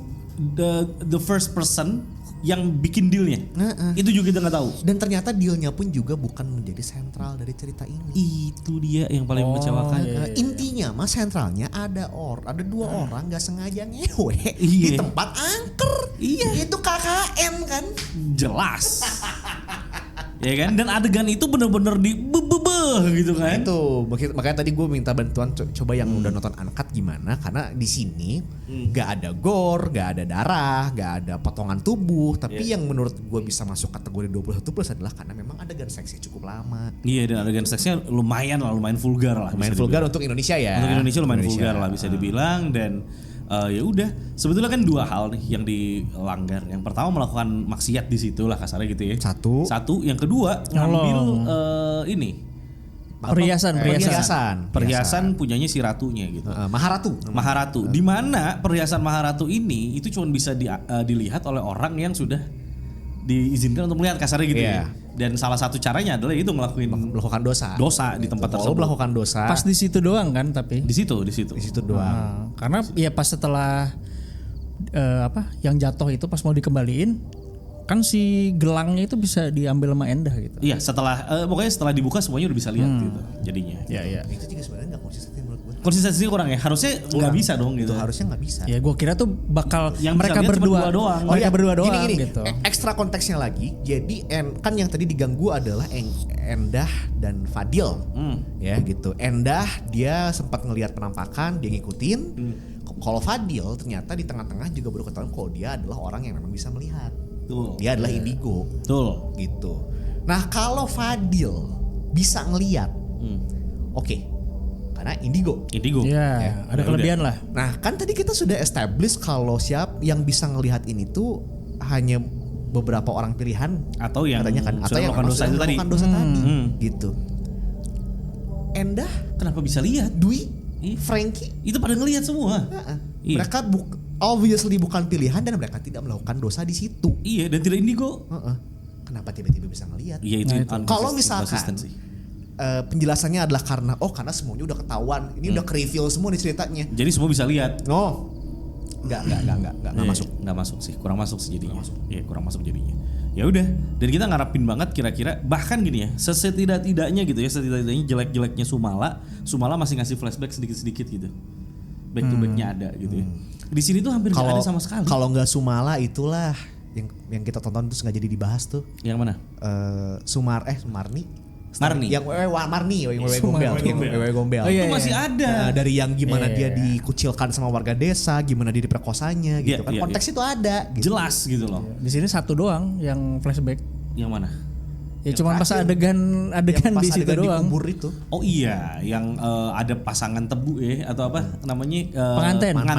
the first person yang bikin dealnya, itu juga kita nggak tahu. Dan ternyata dealnya pun juga bukan menjadi sentral dari cerita ini. Itu dia yang paling mengecewakan. Intinya mas sentralnya ada dua orang nggak sengaja ngewe di tempat angker. Itu KKN kan? Jelas. Ya kan, dan adegan itu bener-bener di gitu kan. Itu makanya tadi gue minta bantuan coba yang udah nonton Uncut gimana, karena di sini gak ada gore, gak ada darah, gak ada potongan tubuh, tapi yang menurut gue bisa masuk kategori 21+ adalah karena memang adegan seksnya cukup lama. Iya, dan adegan seksnya lumayan vulgar lah. Lumayan vulgar untuk Indonesia ya. Untuk Indonesia lumayan vulgar lah bisa dibilang, dan ya udah, sebetulnya kan dua hal nih yang dilanggar. Yang pertama melakukan maksiat di situ lah kasarnya gitu ya. Satu, yang kedua ngambil ini perhiasan punyanya si ratunya gitu. Maharatu. Di mana perhiasan Maharatu ini itu cuma bisa dilihat oleh orang yang sudah diizinkan untuk melihat kasarnya gitu ya. Dan salah satu caranya adalah itu melakukan dosa di tempat tersebut. Melakukan dosa. Pas di situ doang kan, tapi di situ doang. Karena ya pas setelah yang jatuh itu pas mau dikembaliin, kan si gelangnya itu bisa diambil sama Endah gitu. Iya, pokoknya setelah dibuka semuanya udah bisa lihat gitu jadinya. Iya. Itu juga sebenarnya nggak konsisten menurut gue. Konsistensi kurang ya, harusnya nggak bisa dong gitu. Harusnya nggak bisa. Ya gue kira tuh bakal Yang mereka bisa lihat cuma berdua dua doang. Mereka berdua doang gini, gitu. Ekstra konteksnya lagi. Jadi kan yang tadi diganggu adalah Endah dan Fadil. Ya gitu. Endah dia sempat ngelihat penampakan, dia ngikutin. Kalau Fadil ternyata di tengah-tengah juga baru ketahuan kalau dia adalah orang yang memang bisa melihat. Betul. Dia adalah indigo. Betul. Gitu. Nah, kalau Fadil bisa ngelihat. Oke. Karena indigo. Iya, ada kelebihan lah. Nah, kan tadi kita sudah establish kalau yang bisa ngelihat ini tuh hanya beberapa orang pilihan Atau yang katanya kan, atau yang melakukan dosa itu tadi. melakukan dosa tadi, gitu. Endah, Kenapa bisa lihat? Dwi, Frankie, Itu pada ngelihat semua. Iya. mereka obviously bukan pilihan dan mereka tidak melakukan dosa di situ. Iya, dan tidak indigo. Kenapa tiba-tiba bisa ngelihat? Iya itu. Kalau misalkan penjelasannya adalah karena semuanya udah ketahuan, ini udah ke-reveal semua nih ceritanya. Jadi semua bisa lihat. No, nggak masuk. Nggak masuk sih, kurang masuk sih jadinya. Iya, kurang masuk jadinya. Ya udah, dan kita ngarepin banget kira-kira bahkan gini ya, setidak-tidaknya gitu ya, setidak-tidaknya jelek-jeleknya Sumala masih ngasih flashback sedikit-sedikit gitu. Back to back-nya ada gitu ya. Di sini tuh hampir nggak ada sama sekali. Kalau nggak Sumala itulah yang kita tonton terus nggak jadi dibahas tuh. Yang mana? Sumarni. Marni. Yang Marni, yang Wewe Gombel. Itu masih ada. Dari yang gimana dia dikucilkan sama warga desa, gimana dia diperkosanya gitu kan. Konteks itu ada gitu. Jelas gitu loh. Di sini satu doang yang flashback. Yang mana? Ya cuma pas adegan di situ doang. Di kubur itu. Oh iya, yang ada pasangan tebu ya atau apa namanya?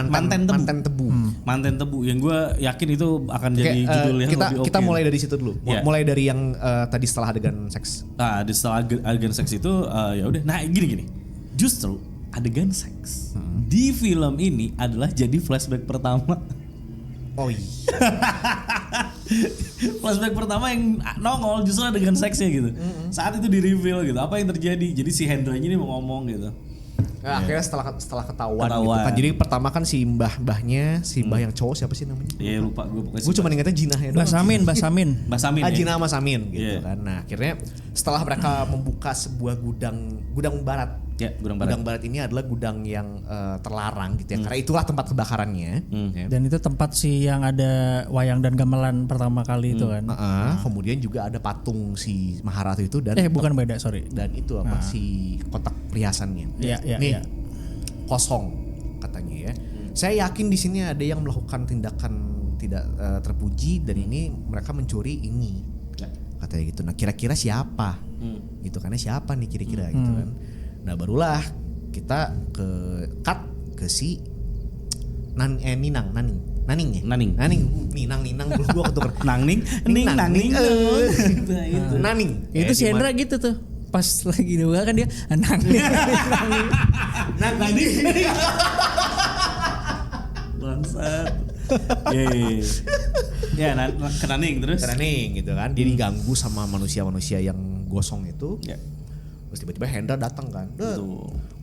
Manten tebu. Manten tebu yang gue yakin itu akan jadi judul yang lebih oke. Kita mulai dari situ dulu. Mulai dari yang tadi setelah adegan seks. Nah, setelah adegan seks itu ya udah. Nah, gini. Justru adegan seks di film ini adalah jadi flashback pertama. Oh iya. Flashback pertama yang nongol justru adegan seksnya gitu. Saat itu di reveal gitu. Apa yang terjadi? Jadi si Hendra ini mau ngomong gitu. Nah, akhirnya setelah ketahuan gitu kan. Jadi pertama kan si mbahnya, mbah yang cowok siapa sih namanya? Iya lupa gue pokoknya. Gue cuma ingetnya Jinahnya doang. Mbah Samin. Jinah sama Samin gitu kan. Nah, akhirnya setelah mereka membuka sebuah gudang barat. Ya, gudang barat ini adalah gudang yang terlarang gitu ya. Karena itulah tempat kebakarannya. Ya. Dan itu tempat sih yang ada wayang dan gamelan pertama kali itu kan. Kemudian juga ada patung si Maharatu itu dan bukan beda, sorry. Dan itu apa si kotak perhiasannya. Iya. Kosong katanya ya. Saya yakin di sini ada yang melakukan tindakan tidak terpuji dan ini mereka mencuri ini. Katanya gitu. Nah, kira-kira siapa? Gitu karena siapa nih kira-kira gitu kan. Nah, barulah kita cut ke si Naning ya. Ninang gua ketukar. Naning. Naning. Itu si Hendra gitu tuh. Pas lagi dua kan dia Naning. Bangsat. Ya, ke Naning terus. Ke Naning gitu kan. Dia diganggu sama manusia-manusia yang gosong itu. Ya. Terus tiba-tiba Hendra datang kan.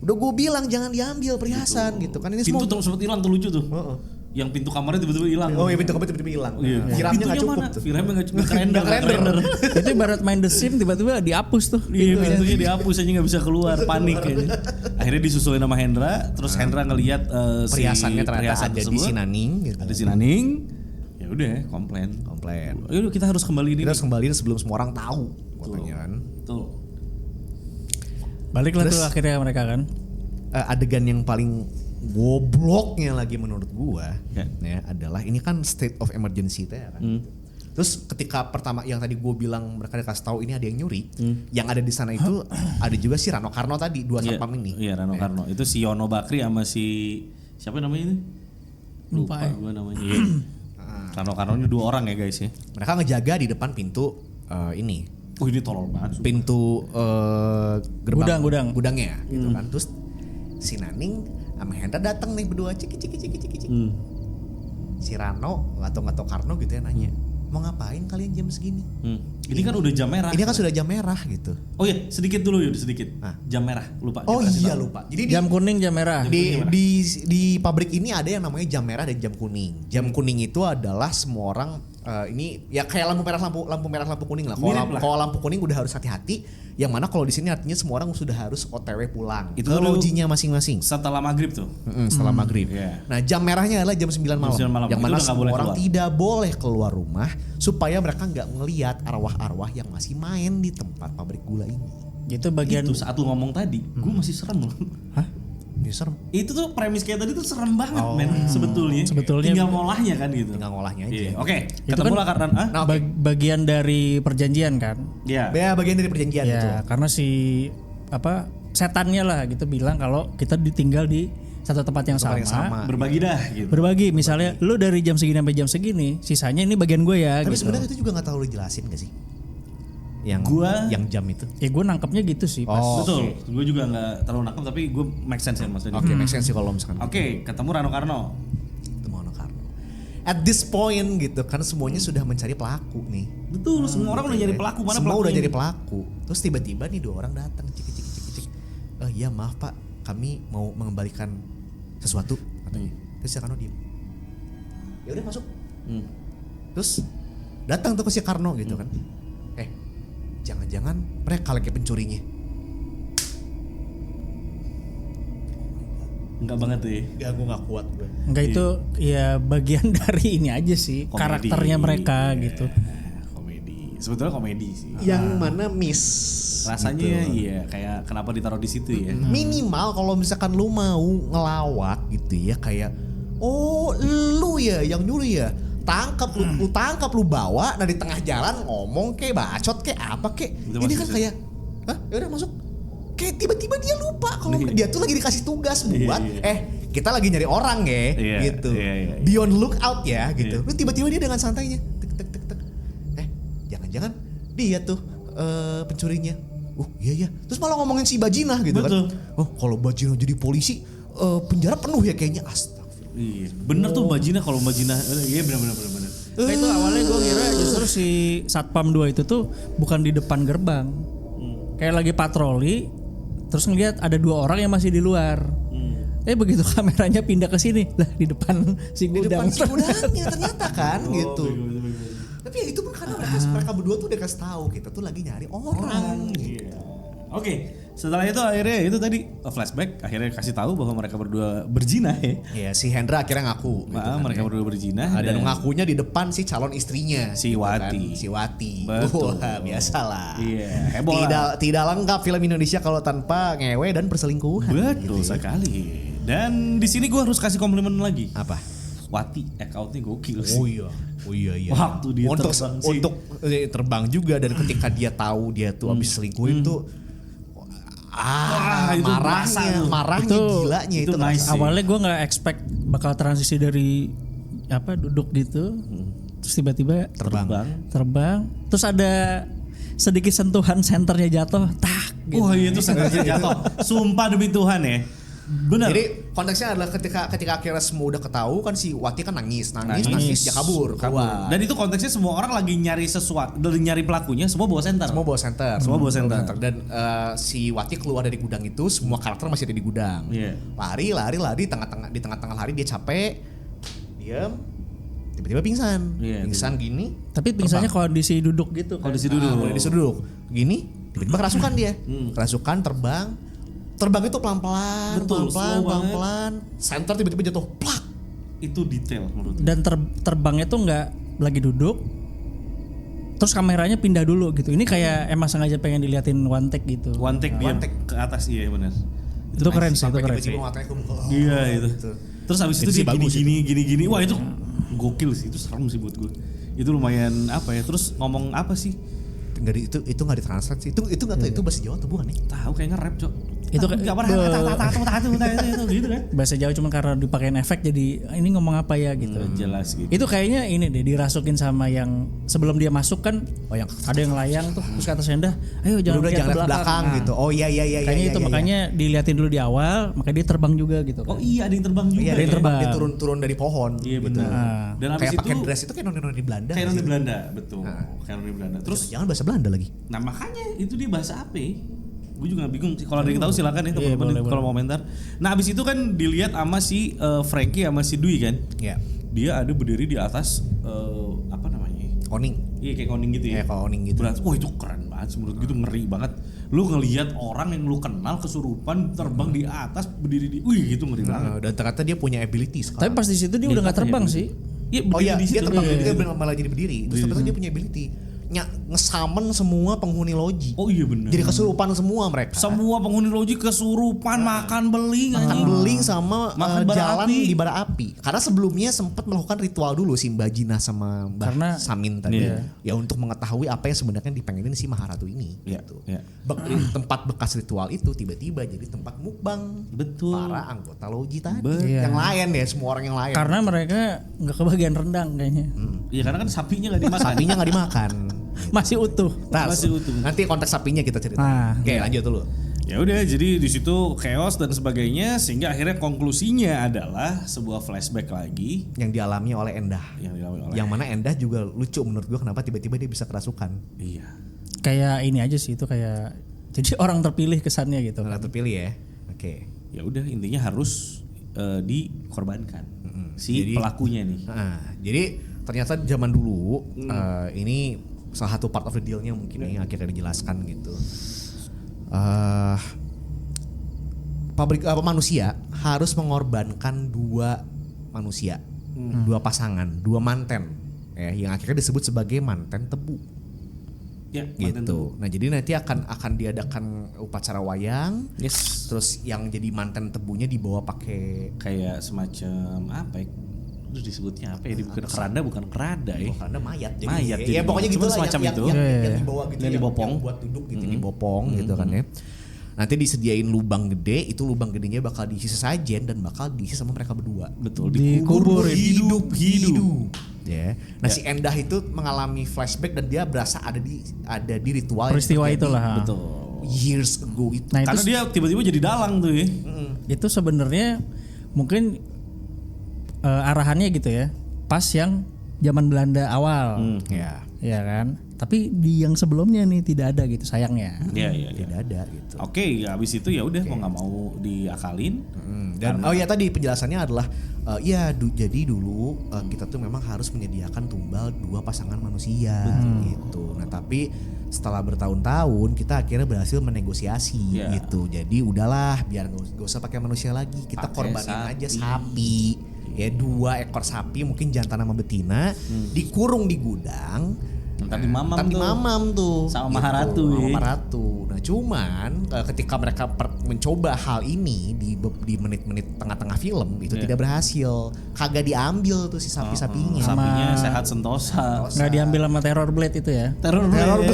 Udah gue bilang jangan diambil perhiasan gitu kan. Ini pintu tuh sempat hilang tuh lucu tuh. Yang pintu kamarnya tiba-tiba hilang. Oh iya, pintu kamarnya tiba-tiba hilang. Firamnya enggak cukup tuh. Firamnya enggak cukup. Render. Itu ibarat main The Sims tiba-tiba dihapus tuh. Iya, pintunya dihapus aja enggak bisa keluar, panik kayaknya. Akhirnya disusulin sama Hendra, terus Hendra ngelihat perhiasannya ternyata ada di si Naning gitu. Ada si Naning. Ya udah, komplain. Yaudah kita harus kembaliin ini. Kita harus kembaliin sebelum semua orang tahu katanya kan. Betul. Baliklah tuh akhirnya mereka kan. Adegan yang paling gobloknya lagi menurut gua ya adalah ini kan state of emergency ya kan. Terus ketika pertama yang tadi gua bilang mereka dikasih tahu ini ada yang nyuri, yang ada di sana itu ada juga si Rano Karno tadi, dua satpam ini. Iya, Rano Karno. Itu si Yono Bakri sama si siapa namanya ini? Lupa gua namanya. Rano Karno ini dua orang ya guys ya. Mereka ngejaga di depan pintu ini. Ini tolol banget. Pintu gerbang gudangnya gitu kan. Terus si Naning sama Hendra datang nih berdua ciki. Si Rano atau Karno gitu ya nanya, mau ngapain kalian jam segini? Ini kan udah jam merah. Ini kan sudah jam merah gitu. Oh iya, sedikit dulu sedikit. Jam merah, lupa. Oh iya lupa. Jadi jam kuning, jam merah. Di pabrik ini ada yang namanya jam merah dan jam kuning. Jam kuning itu adalah semua orang ini ya kayak lampu merah lampu kuning lah. Kalau lampu kuning udah harus hati-hati. Yang mana kalau di sini artinya semua orang sudah harus OTW pulang. Itu lojinya masing-masing. Setelah maghrib tuh. Setelah maghrib. Yeah. Nah jam merahnya adalah jam 9 malam. Yang mana semua orang tidak boleh keluar rumah supaya mereka nggak ngelihat arwah-arwah yang masih main di tempat pabrik gula ini. Itu bagian itu saat lu ngomong tadi, gue masih serem loh. Hah? Ini serem. Itu tuh premis kayak tadi tuh serem banget men sebetulnya. Tinggal ngolahnya kan gitu. Tinggal ngolahnya aja. Oke. Ketemu lah karena bagian dari perjanjian kan. Iya. Ya bagian dari perjanjian ya, betul. Karena si setannya lah gitu bilang kalau kita ditinggal di satu tempat yang sama. Berbagi dah gitu. Berbagi misalnya lu dari jam segini sampai jam segini, sisanya ini bagian gue ya. Tapi gitu. sebenarnya itu juga nggak terlalu dijelasin gak sih? Yang jam itu. Ya gue nangkepnya gitu sih pas. Betul. Okay. Gue juga nggak terlalu nangkep tapi gue make sense ya maksudnya. Oke, make sense sih kalau misalkan. Oke, ketemu Rano Karno. At this point gitu kan semuanya sudah mencari pelaku nih. Betul, semua orang udah nyari pelaku. Mana semua pelaku? Udah nyari pelaku. Terus tiba-tiba nih 2 orang datang cik. Iya maaf Pak, kami mau mengembalikan sesuatu katanya. Terus si Karno diem. Ya udah masuk. Terus datang tuh ke si Karno gitu kan. Jangan-jangan mereka lagi pencurinya. Enggak banget tuh ya. Enggak, gue gak kuat gue. Enggak itu ya bagian dari ini aja sih. Komedi. Karakternya mereka gitu. Komedi. Sebetulnya komedi sih. Yang mana miss. Rasanya gitu. Iya kayak kenapa ditaruh di situ ya. Minimal kalau misalkan lu mau ngelawak gitu ya kayak oh lu ya yang nyuri ya. Lu tangkap lu bawa dari tengah jalan ngomong kayak bacot kayak apa kayak. Ini kan kayak hah ya udah masuk. Kayak tiba-tiba dia lupa kalau dia tuh lagi dikasih tugas buat kita lagi nyari orang ya gitu. Beyond lookout ya gitu. Lu tiba-tiba dia dengan santainya tek. Jangan-jangan dia tuh pencurinya. Iya. Terus malah ngomongin si Bajinah gitu kan. Oh, kalau Bajinah jadi polisi penjara penuh ya kayaknya. Iya, bener tuh Bajinah kalau Bajinah. Iya benar. Nah, itu awalnya gue kira justru si Satpam 2 itu tuh bukan di depan gerbang. Kayak lagi patroli, terus ngeliat ada 2 orang yang masih di luar. Begitu kameranya pindah ke sini, lah di depan si gudang. Di depan si gudangnya ternyata kan gitu. Tapi ya itu pun karena mereka berdua tuh udah kasih tahu kita tuh lagi nyari orang. Gitu. Oke, setelah itu akhirnya itu tadi flashback akhirnya kasih tahu bahwa mereka berdua berzina ya. Iya, si Hendra akhirnya ngaku. Gitu kan, mereka berdua berzina dan ngakunya di depan si calon istrinya. Si Wati. Kan? Si Wati. Betul. Biasalah. Iya, heboh. Tidak lengkap film Indonesia kalau tanpa ngewe dan perselingkuhan. Betul gitu sekali. Dan di sini gue harus kasih komplimen lagi. Apa? Wati account-nya gokil sih. Oh iya. Waktu dia terbang sih. Untuk terbang juga dan ketika dia tahu dia tuh habis selingkuhin tuh marahnya itu, gilanya itu nice. Awalnya gue nggak expect bakal transisi dari duduk gitu terus tiba-tiba terbang terus ada sedikit sentuhan senternya jatuh gitu. Itu senternya jatuh sumpah demi Tuhan ya. Benar. Jadi konteksnya adalah ketika akhirnya semua udah ketahu kan si Wati kan nangis dia kabur. Dan itu konteksnya semua orang lagi nyari sesuatu, dari nyari pelakunya semua bawa senter. Dan si Wati keluar dari gudang itu semua karakter masih ada di gudang. Lari di tengah-tengah lari dia capek. Diam. Tiba-tiba pingsan. Pingsan gini. Tapi pingsannya kondisi duduk gitu. Kondisi duduk. Gini, tiba-tiba kerasukan dia. Kerasukan terbang itu pelan-pelan. Center tiba-tiba jatuh, plak. Itu detail menurut. Dan terbangnya tuh nggak lagi duduk. Terus kameranya pindah dulu gitu. Ini kayak emang sengaja pengen diliatin one take gitu. One take dia ke atas iya benar. Itu keren sih, itu keren. Iya itu. Terus habis itu dia gini. Wah itu gokil sih, itu serem sih buat gue. Itu lumayan Terus ngomong apa sih? Itu nggak ditranslate sih. Itu nggak tahu itu bahasa Jawa atau bukan nih? Tahu kayaknya rap Cok. Itu nggak pernah itu gitu kan. Bahasa Jawa cuma karena dipakein efek jadi ini ngomong apa ya gitu. Jelas gitu. Itu kayaknya ini deh dirasukin sama yang sebelum dia masuk kan yang ada yang layang tuh terus kata Senda, ayo jangan lihat ke belakang gitu. Oh iya. Kayaknya itu makanya diliatin dulu di awal, makanya dia terbang juga gitu. Oh iya ada yang terbang juga. Iya, ada yang terbang. Dia turun dari pohon. Iya benar. Dan habis itu pakai dress itu kayak noni di Belanda. Kayak noni Belanda, betul. Kayak noni Belanda. Terus jangan bahasa Belanda lagi. Nah makanya itu dia bahasa apa? Gue juga bingung sih. Kalau ada yang tahu silakan ya teman-teman kalau mau komentar. Nah abis itu kan dilihat sama si Frankie sama si Dwi kan. Iya. Dia ada berdiri di atas apa namanya? Oning. Iya kayak Oning gitu ya. Kayak Oning gitu. Berarti wah itu keren banget menurut gue, itu ngeri banget. Lu ngelihat orang yang lu kenal kesurupan terbang di atas berdiri di, wih itu ngeri banget. Dan ternyata dia punya ability sekarang. Tapi pas di situ dia udah nggak terbang sih. Iya, Oh iya, di dia situ. terbang, Iya. dia malah jadi berdiri. Terus ternyata dia punya ability. Ngesamen semua penghuni loji. Oh iya benar. Jadi kesurupan semua mereka. Semua penghuni loji kesurupan, makan beling Makan anjing. beling sama Makan bara jalan api. di bara api. Karena sebelumnya sempat melakukan ritual dulu si Mbak Jina sama Mbak Karena- Samin tadi. Iya. Ya untuk mengetahui apa yang sebenarnya dipengenin si Maharatu ini. Iya, Gitu. iya. Tempat bekas ritual itu tiba-tiba jadi tempat mukbang. Betul. Para anggota loji tadi. Iya. Yang lain ya, semua orang yang lain. Karena mereka nggak kebagian rendang kayaknya. Iya karena kan sapinya nggak dimakan. sapinya nggak dimakan. Masih utuh. Nah, Masih utuh. Nanti konteks sapinya kita cerita. Ah. Oke, lanjut dulu. Ya udah, jadi di situ chaos dan sebagainya, sehingga akhirnya konklusinya adalah sebuah flashback lagi Yang dialami oleh Endah. yang Yang mana Endah juga lucu menurut gua, kenapa tiba-tiba dia bisa kerasukan. iya. Kayak ini aja sih, itu kayak jadi orang terpilih kesannya gitu. Nggak terpilih ya. Oke. Ya udah, intinya harus dikorbankan si Jadi- pelakunya nih. Nah, jadi ternyata zaman dulu ini salah satu part of the deal-nya mungkin yang akhirnya dijelaskan gitu. Manusia harus mengorbankan dua manusia, dua pasangan, dua manten, ya, yang akhirnya disebut sebagai manten tebu. Ya, manten Gitu. Nah, jadi nanti akan diadakan upacara wayang. Yes. Terus yang jadi manten tebunya dibawa pakai Kayak semacam apa ya? Terus disebutnya apa ya? Bukan keranda, bukan kerada ya. karena mayat jadi Mayat ya, jadi. ya pokoknya gitu Cuma lah semacam yang, itu. yang, Iya, yang iya. dibawa gitu Yang dibopong. yang buat duduk gitu dibopong gitu kan ya. Nanti disediain lubang gede, itu lubang gedenya bakal diisi sesajen dan bakal diisi sama mereka berdua. Betul, Dikubur hidup. Ya. Nah, si Endah itu mengalami flashback dan dia berasa ada di ritual yang Peristiwa terjadi itulah. Betul. years ago itu. Nah, Karena itu dia tiba-tiba jadi dalang tuh ya. itu sebenarnya mungkin arahannya gitu ya. Pas yang zaman Belanda awal. Ya. Ya kan? Tapi di yang sebelumnya nih tidak ada gitu sayangnya. Iya, iya, iya. Tidak ada gitu. Oke, ya habis itu ya udah mau nggak mau diakalin. Dan oh ya tadi penjelasannya adalah jadi dulu kita tuh memang harus menyediakan tumbal dua pasangan manusia gitu. Nah, tapi setelah bertahun-tahun kita akhirnya berhasil menegosiasi Iya. gitu. Jadi udahlah, biar gak usah pakai manusia lagi, kita Pakai korbanin sapi. aja sapi. Ya 2 ekor sapi mungkin jantan sama betina dikurung di gudang. Tapi mamam Tapi tuh. mamam tuh Sama Maharatu, sama ya. Maharatu. Nah cuman ketika mereka mencoba hal ini di menit-menit tengah-tengah film itu Iya. tidak berhasil. Kagak diambil tuh si sapi-sapinya. Sapinya sehat sentosa. Nggak diambil sama Terror Blade itu ya. Terror Blade.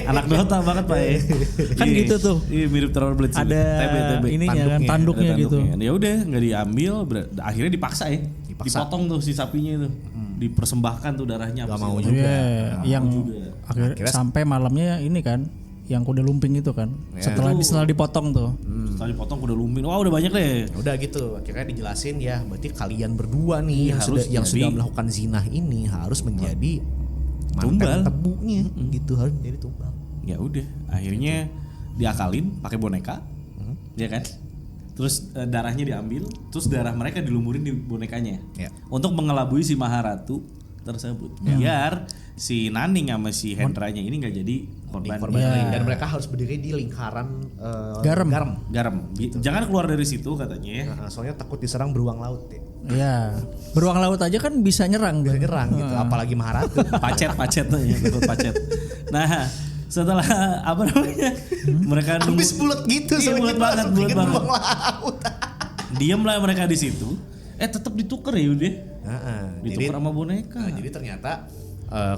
Anak Dota banget Pak ya. Kan Iya. gitu tuh. Iya mirip Terror Blade sih. Ada TB. ininya kan Tanduknya, tanduknya Ada gitu. tanduknya. Ya udah nggak diambil, akhirnya dipaksa ya. Dipaksa. Dipotong tuh si sapinya itu. Dipersembahkan tuh darahnya. Gak apa mau sih? juga. Iya, yang akhirnya Akhirnya- sampai malamnya ini kan yang kuda lumping itu kan. Ya. Setelah dipotong tuh. Setelah dipotong udah lumbin. Wah udah banyak deh. Udah gitu, akhirnya dijelasin ya, berarti kalian berdua nih Harus yang jadi- sudah melakukan zinah ini harus menjadi Tumbal. mantan tebunya gitu, harus menjadi tumbal. Ya udah, akhirnya diakalin pakai boneka. Ya kan? Terus darahnya diambil, terus darah mereka dilumurin di bonekanya. Ya. Untuk mengelabui si Maharatu tersebut. Biar si Naning sama si Hendranya ini nggak jadi korban. Korban. Dan mereka harus berdiri di lingkaran Garam. Garam. Jangan keluar dari situ katanya ya. Nah, soalnya takut diserang beruang laut ya. Iya. Beruang laut aja kan bisa nyerang Bisa kan. nyerang gitu, apalagi Maharatu. Pacet tuh ya, takut pacet. Nah, setelah apa namanya? Mereka nunggu. Habis bulat gitu, Iya, soalnya bulat kita banget, langsung bulat bikin banget. beruang laut. Diam lah mereka di situ. Tetap ditukar ya udah. Jadi, Ditukar sama boneka. jadi ternyata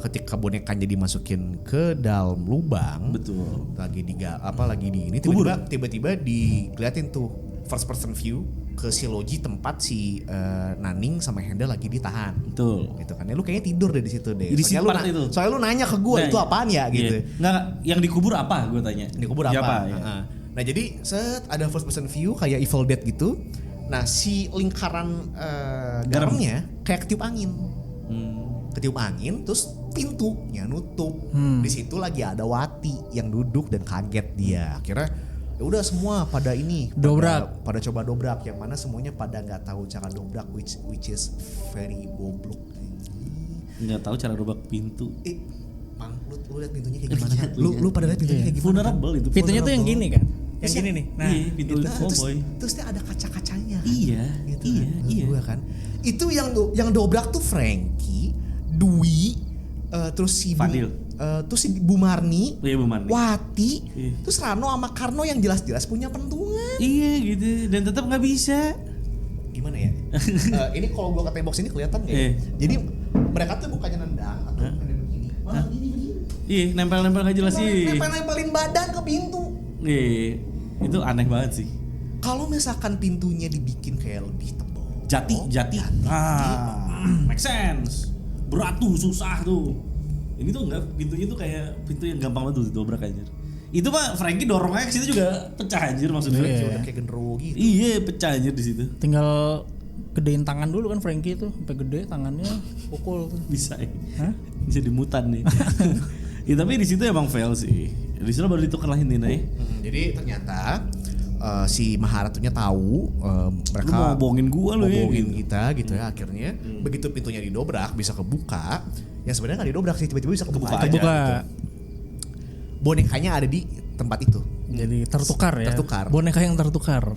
ketika bonekanya dimasukin ke dalam lubang, Betul. lagi di ini tiba-tiba diliatin tuh first person view ke si loji tempat si Naning sama Henda lagi ditahan. Betul. Gitu kan. Ya lu kayaknya tidur deh di situ deh. Di Soalnya lu, part itu. soalnya lu nanya ke gue Nah, itu apaan ya gitu. Iya. Nggak, yang dikubur apa gue tanya. Dikubur Siapa? apa? Ya. Nah jadi ada first person view kayak Evil Dead gitu. Nah si lingkaran garamnya kayak ketiup angin. Ketiup angin terus pintunya nutup. Di situ lagi ada Wati yang duduk dan kaget dia. Akhirnya ya udah semua pada ini Dobrak. pada coba dobrak, yang mana semuanya pada nggak tahu cara dobrak which is very goblok. Nggak tahu cara robek pintu. Mang, lu lihat pintunya kayak gimana? Lu pada lihat pintunya kayak gimana? Vulnerable itu. Pintunya tuh yang gini kan? Yang gini nih. Nah, pintu boy. Terus dia ada kaca-kacanya. Iya, gitu iya. Gua kan. Itu yang dobrak tuh Frankie, Dwi, terus si Fadil. Terus si Bu Marni, Bu Marni. Wati, terus Rano sama Karno yang jelas-jelas punya pentungan. Iya gitu, dan tetap nggak bisa. Gimana ya? Ini kalau gua ke tembok sini kelihatan nggak ya? Jadi mereka tuh bukannya nendang atau begini. Malah gini. Iya, nempel-nempel nggak jelas sih. Nempelin badan ke pintu. Iya, itu aneh banget sih. Kalau misalkan pintunya dibikin kayak lebih tebal. Jati. Make sense. Berat tuh, susah tuh. Ini tuh enggak, pintunya tuh kayak pintu yang gampang banget tuh dobrak aja. Itu mah Frankie dorong aja ke situ juga pecah anjir maksudnya. Udah kayak genderuwo gitu. Iya, pecah anjir di situ. Tinggal gedein tangan dulu kan Frankie itu, sampai gede tangannya pukul. Bisa ya. Hah? Bisa dimutan nih. Ya tapi di situ emang fail sih. Di situ baru ditukar lah intinya ya. Jadi ternyata si Maharatunya tahu mereka lu mau bohongin gua lu ya. Bohongin kita gitu ya akhirnya. Begitu pintunya didobrak bisa kebuka. Yang sebenarnya nggak didobrak sih, tiba-tiba bisa kebuka aja. Gitu. Bonekanya ada di tempat itu. Jadi tertukar ya. Tertukar. Boneka yang tertukar.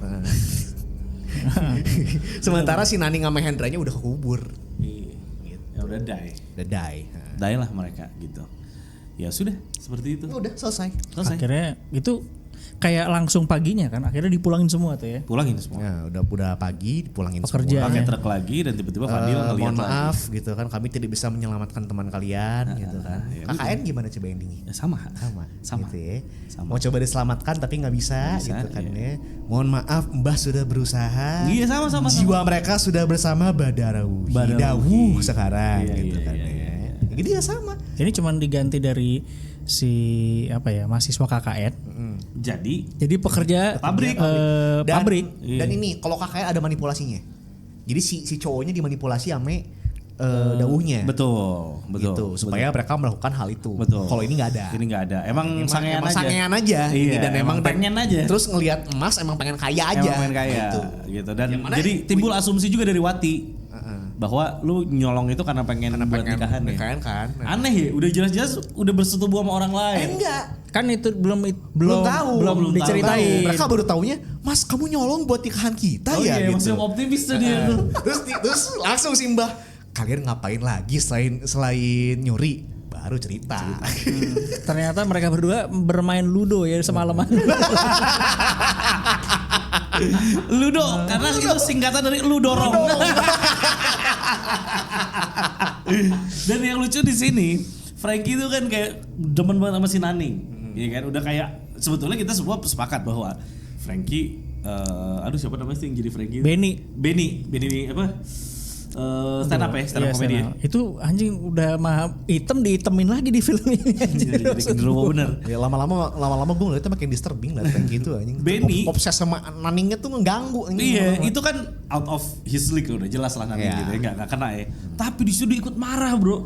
Sementara si Nani sama Hendranya udah kekubur. Iya. Ya udah die. Udah die. Die lah mereka gitu. Ya sudah seperti itu. Udah selesai. Akhirnya itu kayak langsung paginya kan, akhirnya dipulangin semua tuh ya. Pulangin semua. Ya, udah pagi dipulangin Pekerjaan. semua. Pakai truk lagi dan tiba-tiba Fadil ngeliat mohon maaf lagi. gitu kan, kami tidak bisa menyelamatkan teman kalian gitu kan. Ya KKN gimana coba endingnya? Ya, sama Gitu ya. Sama. Mau coba diselamatkan tapi nggak bisa, gitu kan ya. Mohon maaf, Mbah sudah berusaha. Iya sama. Jiwa mereka sudah bersama Badarawi. Dawuh sekarang gitu kan ya. Jadi ya sama. Ini cuman diganti dari si mahasiswa KKN. Jadi pekerja pabrik. Pabrik. Dan ini kalau KKN ada manipulasinya. Jadi si cowoknya dimanipulasi sama dawuhnya. Betul. Gitu, supaya mereka melakukan hal itu. Betul. Kalau ini nggak ada. Ini nggak ada. Emang sangean aja. Sangean aja. Iya, dan emang pengen aja. Terus ngelihat emas emang pengen kaya aja. Emang pengen kaya. Gitu. Dan jadi timbul asumsi juga dari Wati. Bahwa lu nyolong itu karena pengen buat nikahan ya. Kan. Aneh ya, udah jelas-jelas udah bersetubuh sama orang lain. Enggak. Kan itu belum tahu. Belum diceritain. Mereka baru taunya, "Mas, kamu nyolong buat nikahan kita ya?" Iya, gitu. maksudnya optimis tuh dia tuh. Terus langsung sih Mbah, "Kalian ngapain lagi selain nyuri?" Baru cerita. Ternyata mereka berdua bermain ludo ya semalaman. Ludo, karena itu singkatan dari lu dorong. Dan yang lucu di sini, Frankie itu kan kayak demen banget sama si Nani. Iya kan, udah kayak sebetulnya kita semua sepakat bahwa Frankie siapa namanya sih yang jadi Frankie? Benny apa? Stand up comedy. Itu anjing udah ditemin lagi di film ini. Jadi genderuwo bener. Ya lama-lama gue ngeliatnya makin disturbing lah kayak gitu anjing. Benny obses sama Naningnya tuh ngeganggu. Iya, itu kan out of his league udah jelas lah Naning gitu ya, enggak kena ya. Tapi disuruh ikut marah, Bro.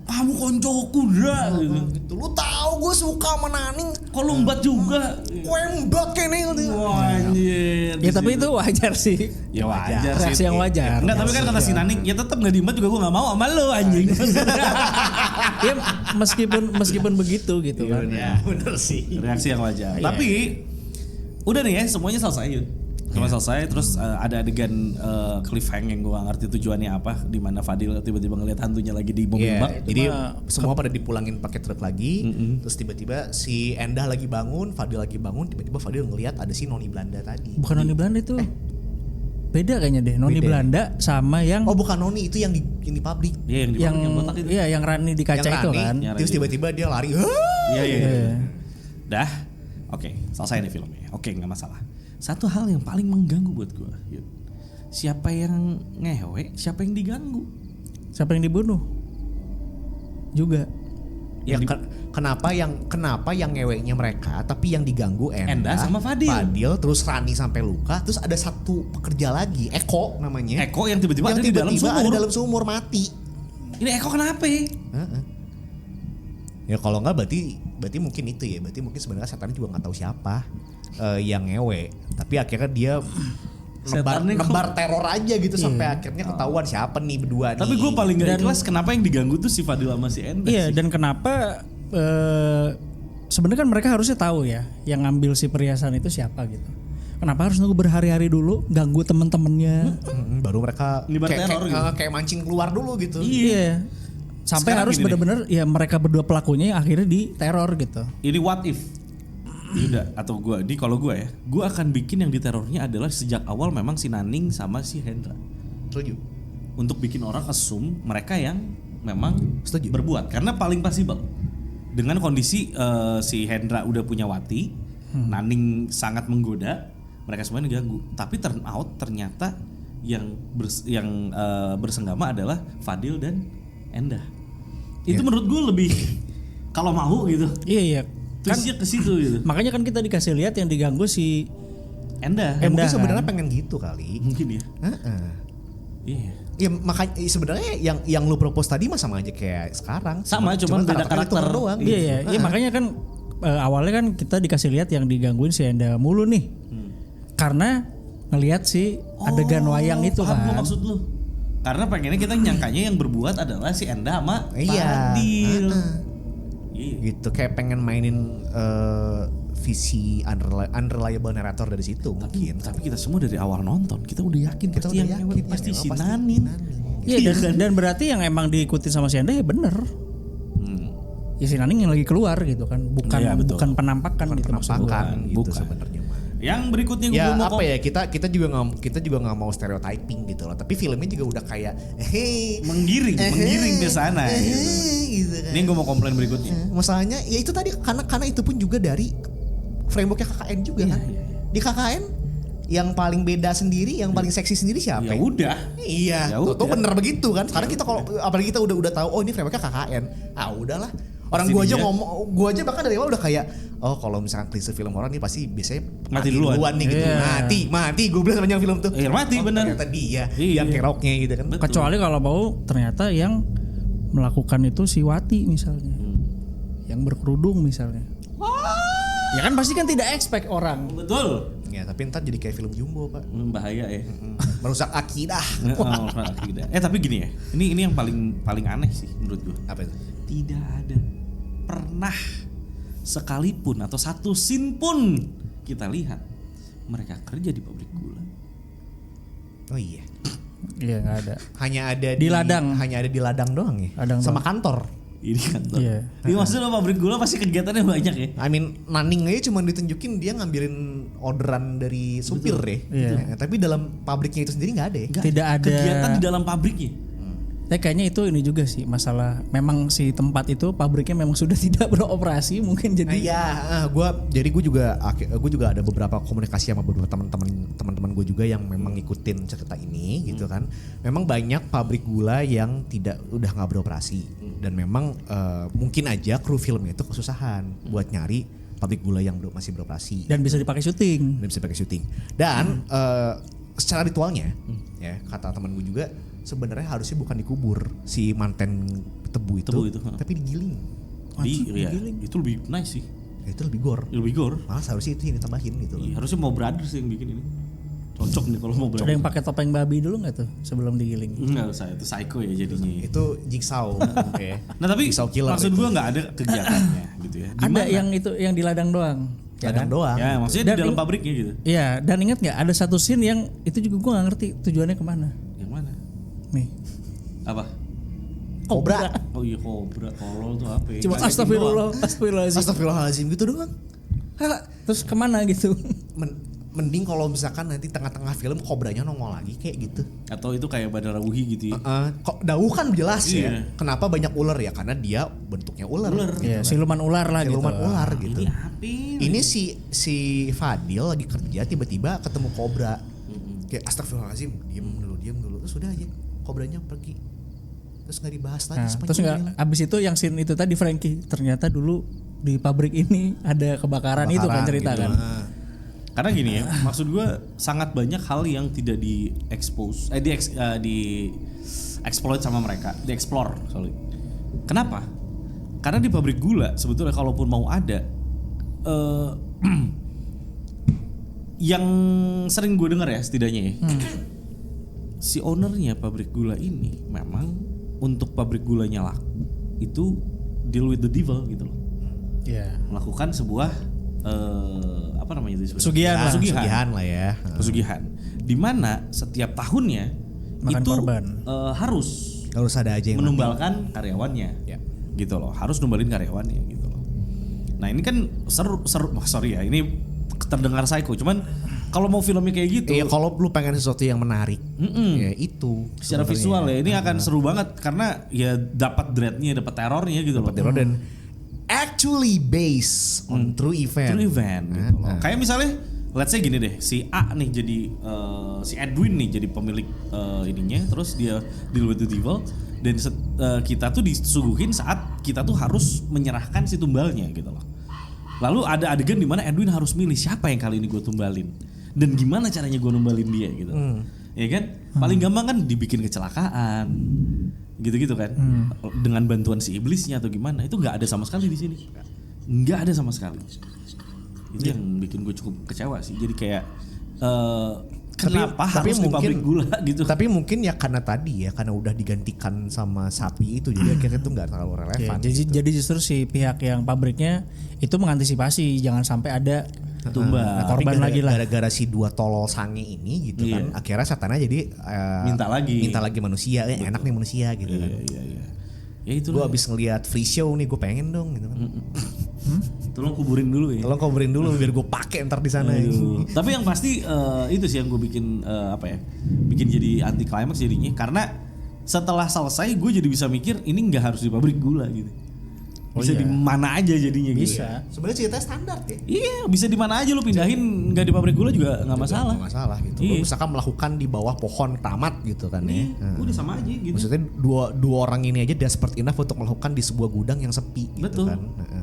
Kamu koncoku dah gitu. Lu tahu gue suka sama Naning. Kok lu embat juga? Gue embat kayaknya gitu. Wah, anjir. Ya tapi itu wajar sih. Ya wajar sih. Reaksi yang wajar. Enggak, tapi kan kata si Naning, ya tetap enggak diembat juga gue enggak mau sama lu anjing. Ya meskipun begitu gitu kan. Ya, bener sih. Reaksi yang wajar. Tapi udah nih ya, semuanya selesai yuk. Cuma selesai, terus ada adegan cliffhanger yang gue gak ngerti tujuannya apa, di mana Fadil tiba-tiba ngeliat hantunya lagi di mobil bak. Jadi semua pada dipulangin pakai truk lagi, terus tiba-tiba si Endah lagi bangun, Fadil lagi bangun, tiba-tiba Fadil ngeliat ada si Noni Belanda tadi. Bukan Noni Belanda itu. Beda kayaknya deh, Noni Belanda sama yang bukan Noni, itu yang di pabrik. Iya, yang botak itu. Iya, yang Rani di kaca itu kan. Terus tiba-tiba dia lari. Iya. Dah. Oke, selesai nih filmnya. Oke, enggak masalah. Satu hal yang paling mengganggu buat gue, siapa yang ngewe, siapa yang diganggu, siapa yang dibunuh juga. Ya kenapa yang ngeweknya mereka, tapi yang diganggu Endah sama Fadil. Terus Rani sampai luka, terus ada satu pekerja lagi, Eko namanya. Eko yang tiba-tiba ada di dalam sumur mati. Ini Eko kenapa? Ya kalau nggak berarti mungkin itu ya, berarti mungkin sebenarnya setan juga nggak tahu siapa yang ngewe, tapi akhirnya dia nebar teror aja gitu sampai akhirnya ketahuan siapa nih berdua nih. Tapi gue paling gak ikhlas kenapa yang diganggu tuh si Fadil sama si Endah. Iya, sih. dan kenapa sebenarnya kan mereka harusnya tahu ya yang ngambil si perhiasan itu siapa gitu. Kenapa harus nunggu berhari-hari dulu ganggu temen-temennya? Baru mereka kayak mancing keluar dulu gitu. Iya. Sampai sekarang harus benar-benar ya mereka berdua pelakunya yang akhirnya diteror gitu. Ini what if? Yuda atau gue, ini kalau gue ya, gue akan bikin yang diterornya adalah sejak awal memang si Naning sama si Hendra. Setuju. Untuk bikin orang assume mereka yang memang berbuat, karena paling possible. Dengan kondisi si Hendra udah punya Wati, Naning sangat menggoda, mereka semuanya diganggu. Tapi turn out ternyata yang bersenggama adalah Fadil dan Endah. Itu menurut gue lebih kalau mau gitu. Iya. Kan ke situ gitu. Makanya kan kita dikasih lihat yang diganggu si Endah. Mungkin sebenarnya pengen gitu kali. Mungkin ya. Iya. Ya makanya sebenarnya yang lu propose tadi mah sama aja kayak sekarang. Sama cuma beda karakter doang. Iya. Iya makanya kan awalnya kan kita dikasih lihat yang digangguin si Endah mulu nih. Karena ngelihat si adegan wayang itu kan. Maksud lu? Karena pengennya kita nyangkanya yang berbuat adalah si Endah sama Fadil. Gitu kayak pengen mainin visi unreliable narrator dari situ mungkin. Tapi kita semua dari awal nonton kita udah yakin pasti si Nanin. Iya dan berarti yang emang diikuti sama si Endah ya bener. Ya si Naning yang lagi keluar gitu kan, bukan penampakan gitu maksudnya. Bukan sebenarnya. Yang berikutnya gue mau apa ya kita juga nggak mau stereotyping gitu loh, tapi filmnya juga udah kayak menggiring ke sana gitu kan. Ini gue mau komplain berikutnya. Masalahnya ya itu tadi karena itu pun juga dari frameworknya KKN juga kan. Di KKN yang paling beda sendiri, yang paling seksi sendiri siapa? Ya udah. Iya. Tuh bener begitu kan. Sekarang kita kalau apalagi kita udah tahu ini frameworknya KKN. Udahlah. Orang gua aja bahkan dari awal udah kayak kalau misalkan klise film horor nih pasti biasanya mati duluan nih gitu. Mati gue bilang sepanjang film tuh. Mati bener. Ternyata dia yang keroknya gitu kan. Betul. Kecuali kalau mau ternyata yang melakukan itu si Wati misalnya. Yang berkerudung misalnya. Ya kan pasti kan tidak expect orang. Betul. Ya tapi ntar jadi kayak film Jumbo Pak. Bahaya ya. Merusak akidah. Tapi gini ya. Ini yang paling aneh sih menurut gue. Apa itu? Tidak ada pernah sekalipun atau satu scene pun kita lihat mereka kerja di pabrik gula. Oh iya. Iya nggak ada. Hanya ada di ladang. Hanya ada di ladang doang ya. Ladang sama doang. Kantor. Ini kantor. Iya. Ini maksudnya pabrik gula pasti kegiatannya banyak ya. Naning aja cuma ditunjukin dia ngambilin orderan dari supir ya. Iya. Tapi dalam pabriknya itu sendiri nggak ada ya. Tidak ada kegiatan di dalam pabriknya. Kayaknya itu ini juga sih masalah. Memang si tempat itu pabriknya memang sudah tidak beroperasi mungkin jadi. Gue juga ada beberapa komunikasi sama beberapa teman-teman gue juga yang memang ngikutin cerita ini gitu kan. Memang banyak pabrik gula yang udah nggak beroperasi dan memang mungkin aja kru filmnya itu kesusahan buat nyari pabrik gula yang masih beroperasi dan bisa dipakai syuting. Dan secara ritualnya ya kata teman gue juga sebenarnya harusnya bukan dikubur si manten tebu itu. Tapi digiling. Digiling. Itu lebih nice sih. Itu lebih gore. Malah seharusnya itu yang ditambahin gitu. Iya, harusnya mau Brothers yang bikin ini. Cocok nih kalau mau Brothers. Ada yang pakai topeng babi dulu nggak tuh sebelum digiling? Enggak usah, itu psycho ya jadinya. Itu jigsaw. Okay. Nah tapi maksud gue nggak ada kegiatannya gitu ya. Ada yang itu yang di ladang doang. Ladang doang. Ya maksudnya di dalam pabriknya gitu. Iya, dan ingat nggak ada satu scene yang itu juga gue nggak ngerti tujuannya kemana. Yang mana? Nih. Apa? Kobra. Oh iya kobra. Kolol tuh apa ya? Cuma astagfirullahaladzim gitu doang. Terus kemana gitu? Mending kalau misalkan nanti tengah-tengah film kobranya nongol lagi kayak gitu. Atau itu kayak Badara Wuhi gitu ya. Kok Dauh kan jelas ya. Kenapa banyak ular ya? Karena dia bentuknya ular. Iya, siluman ular lah gitu. Siluman ular gitu. Ini si Fadil lagi kerja tiba-tiba ketemu kobra. Kayak astagfirullahaladzim, diam dulu. Terus udah aja kobranya pergi. Terus nggak dibahas lagi. Terus abis itu yang scene itu tadi Frankie ternyata dulu di pabrik ini ada kebakaran itu kan cerita gitu. Kan. Karena gini ya, maksud gue sangat banyak hal yang tidak di exploit sama mereka, di explore, sorry. Kenapa? Karena di pabrik gula sebetulnya kalaupun mau ada Yang sering gue dengar ya setidaknya ya. Si ownernya pabrik gula ini memang untuk pabrik gulanya laku itu deal with the devil gitu loh. Melakukan sebuah apa namanya itu? Pesugihan lah ya. Pesugihan. Di mana setiap tahunnya makan itu korban. Harus ada aja yang menumbalkan karyawannya. Gitu loh. Harus numbalin karyawannya gitu loh. Nah, ini kan seru sorry ya, ini terdengar psycho, cuman kalau mau filmnya kayak gitu, kalau lu pengen sesuatu yang menarik, ya itu secara visual ya ini akan seru banget karena ya dapat dreadnya, dapat terornya gitu loh. Teror dan actually based on true event. True event gitu loh. Kayak misalnya, let's say gini deh, si A nih jadi si Edwin nih jadi pemilik ininya, terus dia deal with the devil dan kita tuh disuguhin saat kita tuh harus menyerahkan si tumbalnya gitu loh. Lalu ada adegan di mana Edwin harus milih siapa yang kali ini gue tumbalin dan gimana caranya gue numbalin dia gitu, ya kan? Paling gampang kan dibikin kecelakaan, gitu-gitu kan, dengan bantuan si iblisnya atau gimana? Itu nggak ada sama sekali di sini, nggak ada sama sekali. Itu yang bikin gue cukup kecewa sih. Jadi kayak kenapa harus di pabrik gula gitu? Tapi mungkin ya karena tadi ya, karena udah digantikan sama sapi itu, jadi akhirnya itu nggak terlalu relevan. Jadi justru si pihak yang pabriknya itu mengantisipasi jangan sampai ada tumbal korban lagi lah. Gara-gara si dua tolol sange ini gitu kan, akhirnya setannya jadi minta lagi manusia, enak nih manusia gitu kan. Iya. Ya itu gue abis ngeliat free show nih, gue pengen dong gitu kan. Tolong kuburin dulu ya. Tolong kuburin dulu biar gue pakai ntar di sana. Tapi yang pasti itu sih yang gue bikin bikin jadi anti klimaks jadinya, karena setelah selesai gue jadi bisa mikir ini nggak harus di pabrik gula gitu. Bisa di mana aja jadinya gitu. Bisa. Sebenarnya ceritanya standar ya. Iya, bisa di mana aja lu pindahin, nggak di pabrik gula juga nggak masalah. Nggak masalah gitu. Lu misalkan melakukan di bawah pohon tamat gitu kan ya. Udah sama aja gitu. Maksudnya dua orang ini aja desperate enough untuk melakukan di sebuah gudang yang sepi gitu. Betul. Kan.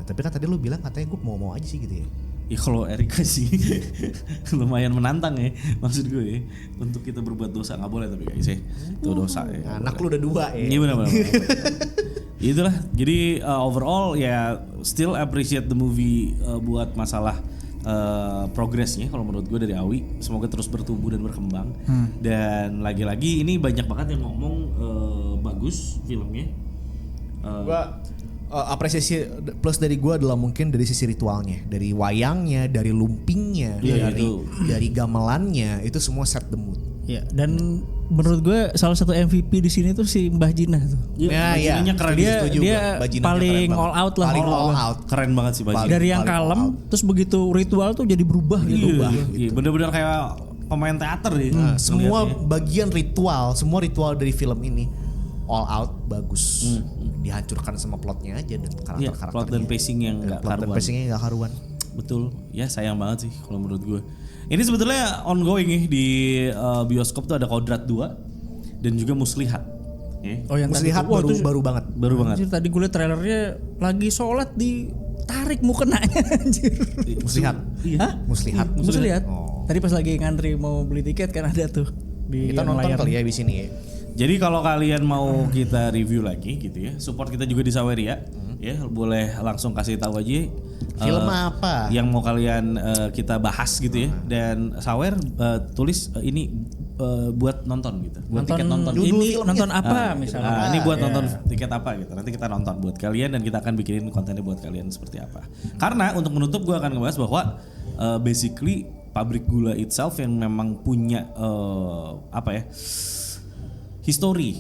Tapi kan tadi lu bilang katanya gue mau aja sih gitu ya. Ya kalau Erika sih lumayan menantang ya, maksud gue ya, untuk kita berbuat dosa nggak boleh tapi guys ya, itu dosa ya. Anak lu udah 2 ya. Iya benar. Itulah, jadi overall ya still appreciate the movie buat masalah progresnya kalau menurut gue dari Awi, semoga terus bertumbuh dan berkembang. Dan lagi-lagi ini banyak banget yang ngomong bagus filmnya. Gua apresiasi plus dari gue adalah mungkin dari sisi ritualnya, dari wayangnya, dari lumpingnya, dari gamelannya, itu semua set the mood. Ya, dan menurut gue salah satu MVP di sini tuh si Mbah Jinah tuh. Iya, keren. Dia paling all out lah. Paling all out. Keren banget sih Mbah Jinah. Dari yang kalem, terus begitu ritual tuh jadi berubah gitu. Iya, bener-bener kayak pemain teater ya. Semua bagian ritual, semua ritual dari film ini all out bagus. Dihancurkan sama plotnya aja dan karakter-karakternya. Plot dan pacing yang nggak karuan. Betul. Ya sayang banget sih kalau menurut gue. Ini sebetulnya ongoing nih di bioskop tuh ada Kodrat 2 dan juga Muslihat. Oh yang Muslihat baru banget. Baru banget. Anjir, tadi gue liat trailernya lagi sholat ditarik mukenanya anjir. Muslihat. Iya. Muslihat. Oh. Tadi pas lagi ngantri mau beli tiket kan ada tuh di kita nonton layar. kali ya di sini ya. Jadi kalau kalian mau kita review lagi gitu ya, support kita juga di Saweria, ya boleh langsung kasih tahu aja film apa yang mau kalian kita bahas gitu ya. Dan Sawer tulis ini buat nonton gitu, buat tiket nonton. Ini nonton apa misalnya? Ini buat nonton tiket apa gitu. Nanti kita nonton buat kalian dan kita akan bikinin kontennya buat kalian seperti apa. Karena untuk menutup gue akan ngebahas bahwa basically pabrik gula itself yang memang punya history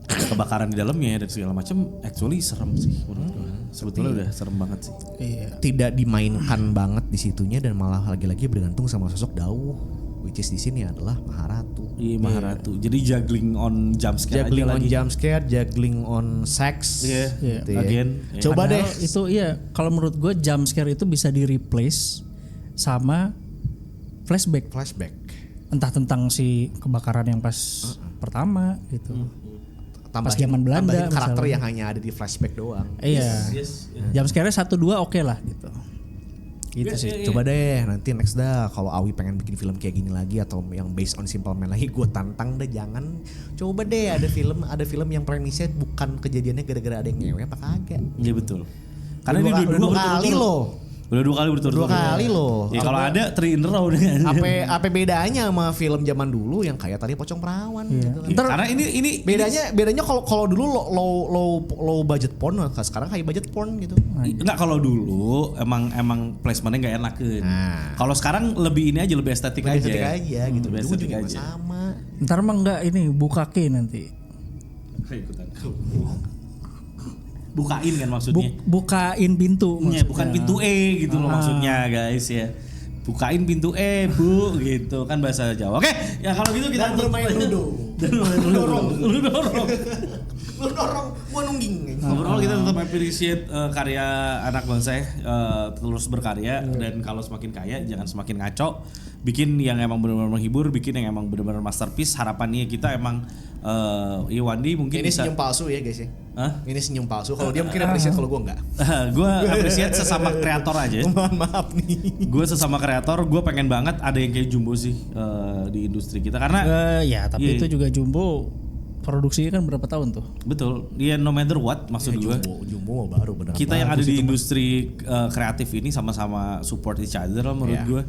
kebakaran di dalamnya dan segala macam, actually serem sih menurut gue. Sebetulnya udah serem banget sih. Iya. Tidak dimainkan banget di situnya dan malah lagi-lagi bergantung sama sosok Dauh, which is di sini adalah Maharatu. Iya, Maharatu. Jadi juggling on jump scare juggling aja on lagi. jump scare, juggling on sex. Iya. Gitu ya. Again. Coba Padahal deh. itu kalau menurut gue jump scare itu bisa di replace sama flashback. Entah tentang si kebakaran yang pas pertama gitu. Pas zaman Belanda karakter misalnya. yang hanya ada di flashback doang. Iya. Jump scare 1-2 oke lah gitu. Gitu sih. Coba deh nanti next dah kalau Awi pengen bikin film kayak gini lagi atau yang based on Simple Man lagi, gue tantang deh. Jangan coba deh ada film yang premisnya bukan kejadiannya gara-gara ada yang ngewe apa kagak. Iya betul. Karena ini dua kali loh. Udah 2 kali berturut-turut. 2 kali loh. Ya kalau ada 3 in a row dengan. Apa bedanya sama film zaman dulu yang kayak tadi Pocong Perawan gitu kan. Karena ini bedanya kalau dulu low budget porn, sekarang high budget porn gitu. Enggak, kalau dulu emang placementnya nggak enakin. Kalau sekarang lebih ini aja, lebih estetik aja. Estetik aja gitu. Lebih estetik aja. Sama. Ntar mah enggak ini bukake nanti. Ikutan. Bukain kan maksudnya. Bukain pintu maksudnya. Bukan pintu gitu loh maksudnya guys ya. Bukain pintu Bu gitu kan bahasa Jawa. Oke, ya kalau gitu kita bermain ludo. Lu dorong. Gua nungging. Overall kita tetap appreciate karya anak bangsa terus berkarya dan kalau semakin kaya jangan semakin ngaco. Bikin yang emang benar-benar menghibur, bikin yang emang benar-benar masterpiece. Harapannya kita emang Iwandi mungkin ini bisa senyum palsu ya guys ya. Hah? Ini senyum palsu. Kalau dia mungkin appreciate, kalau gue enggak. Gue appreciate sesama kreator aja. Mohon maaf nih. Gue sesama kreator, gue pengen banget ada yang kayak Jumbo sih di industri kita karena ya tapi itu juga Jumbo produksinya kan berapa tahun tuh? Betul, dia no matter what maksud gue. Jumbo baru benar. Kita yang ada di industri kreatif ini sama-sama support each other lah menurut gue.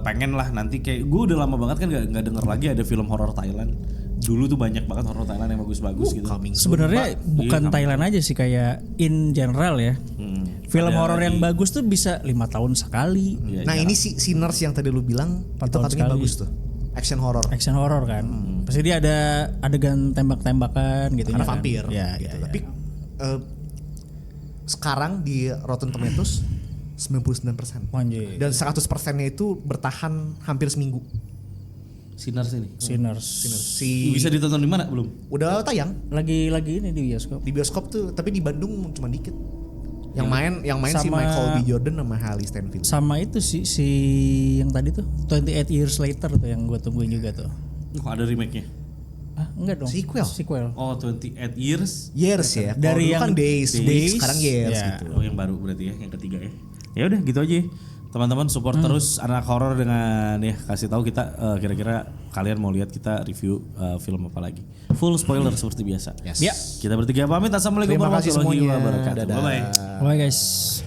Pengen lah nanti kayak gue udah lama banget kan nggak denger lagi ada film horor Thailand. Dulu tuh banyak banget horor Thailand yang bagus-bagus gitu. Sebenarnya bukan Thailand aja sih, kayak in general ya. Film horor yang bagus tuh bisa 5 tahun sekali. Nah ini si Sinners yang tadi lu bilang itu katanya bagus tuh. Action horror kan. Pasti dia ada adegan tembak-tembakan gitu. Karena kan? vampir. Ya, gitu. Tapi sekarang di Rotten Tomatoes 99%. Anjir. Dan 100%-nya itu bertahan hampir seminggu. Sinners ini. Sinners. Bisa ditonton di mana belum? Udah tayang. Lagi ini di bioskop. Di bioskop tuh, tapi di Bandung cuma dikit. Yang main si Michael B. Jordan sama Hailey Steinfeld. Sama itu si yang tadi tuh 28 Years Later tuh yang gue tungguin juga tuh. Kok ada remake-nya? Enggak dong. Sequel. Oh, 28 Years Ya. Dari yang kan Days, sekarang Years ya. gitu. Oh, yang baru berarti ya, yang ketiga ya. Ya udah gitu aja. Teman-teman support terus anak horor dengan ya kasih tahu kita kira-kira kalian mau lihat kita review film apa lagi. Full spoiler seperti biasa. Yes. Ya. Kita bertiga pamit. Assalamualaikum warahmatullahi wabarakatuh. Dadah. Bye bye. Bye guys.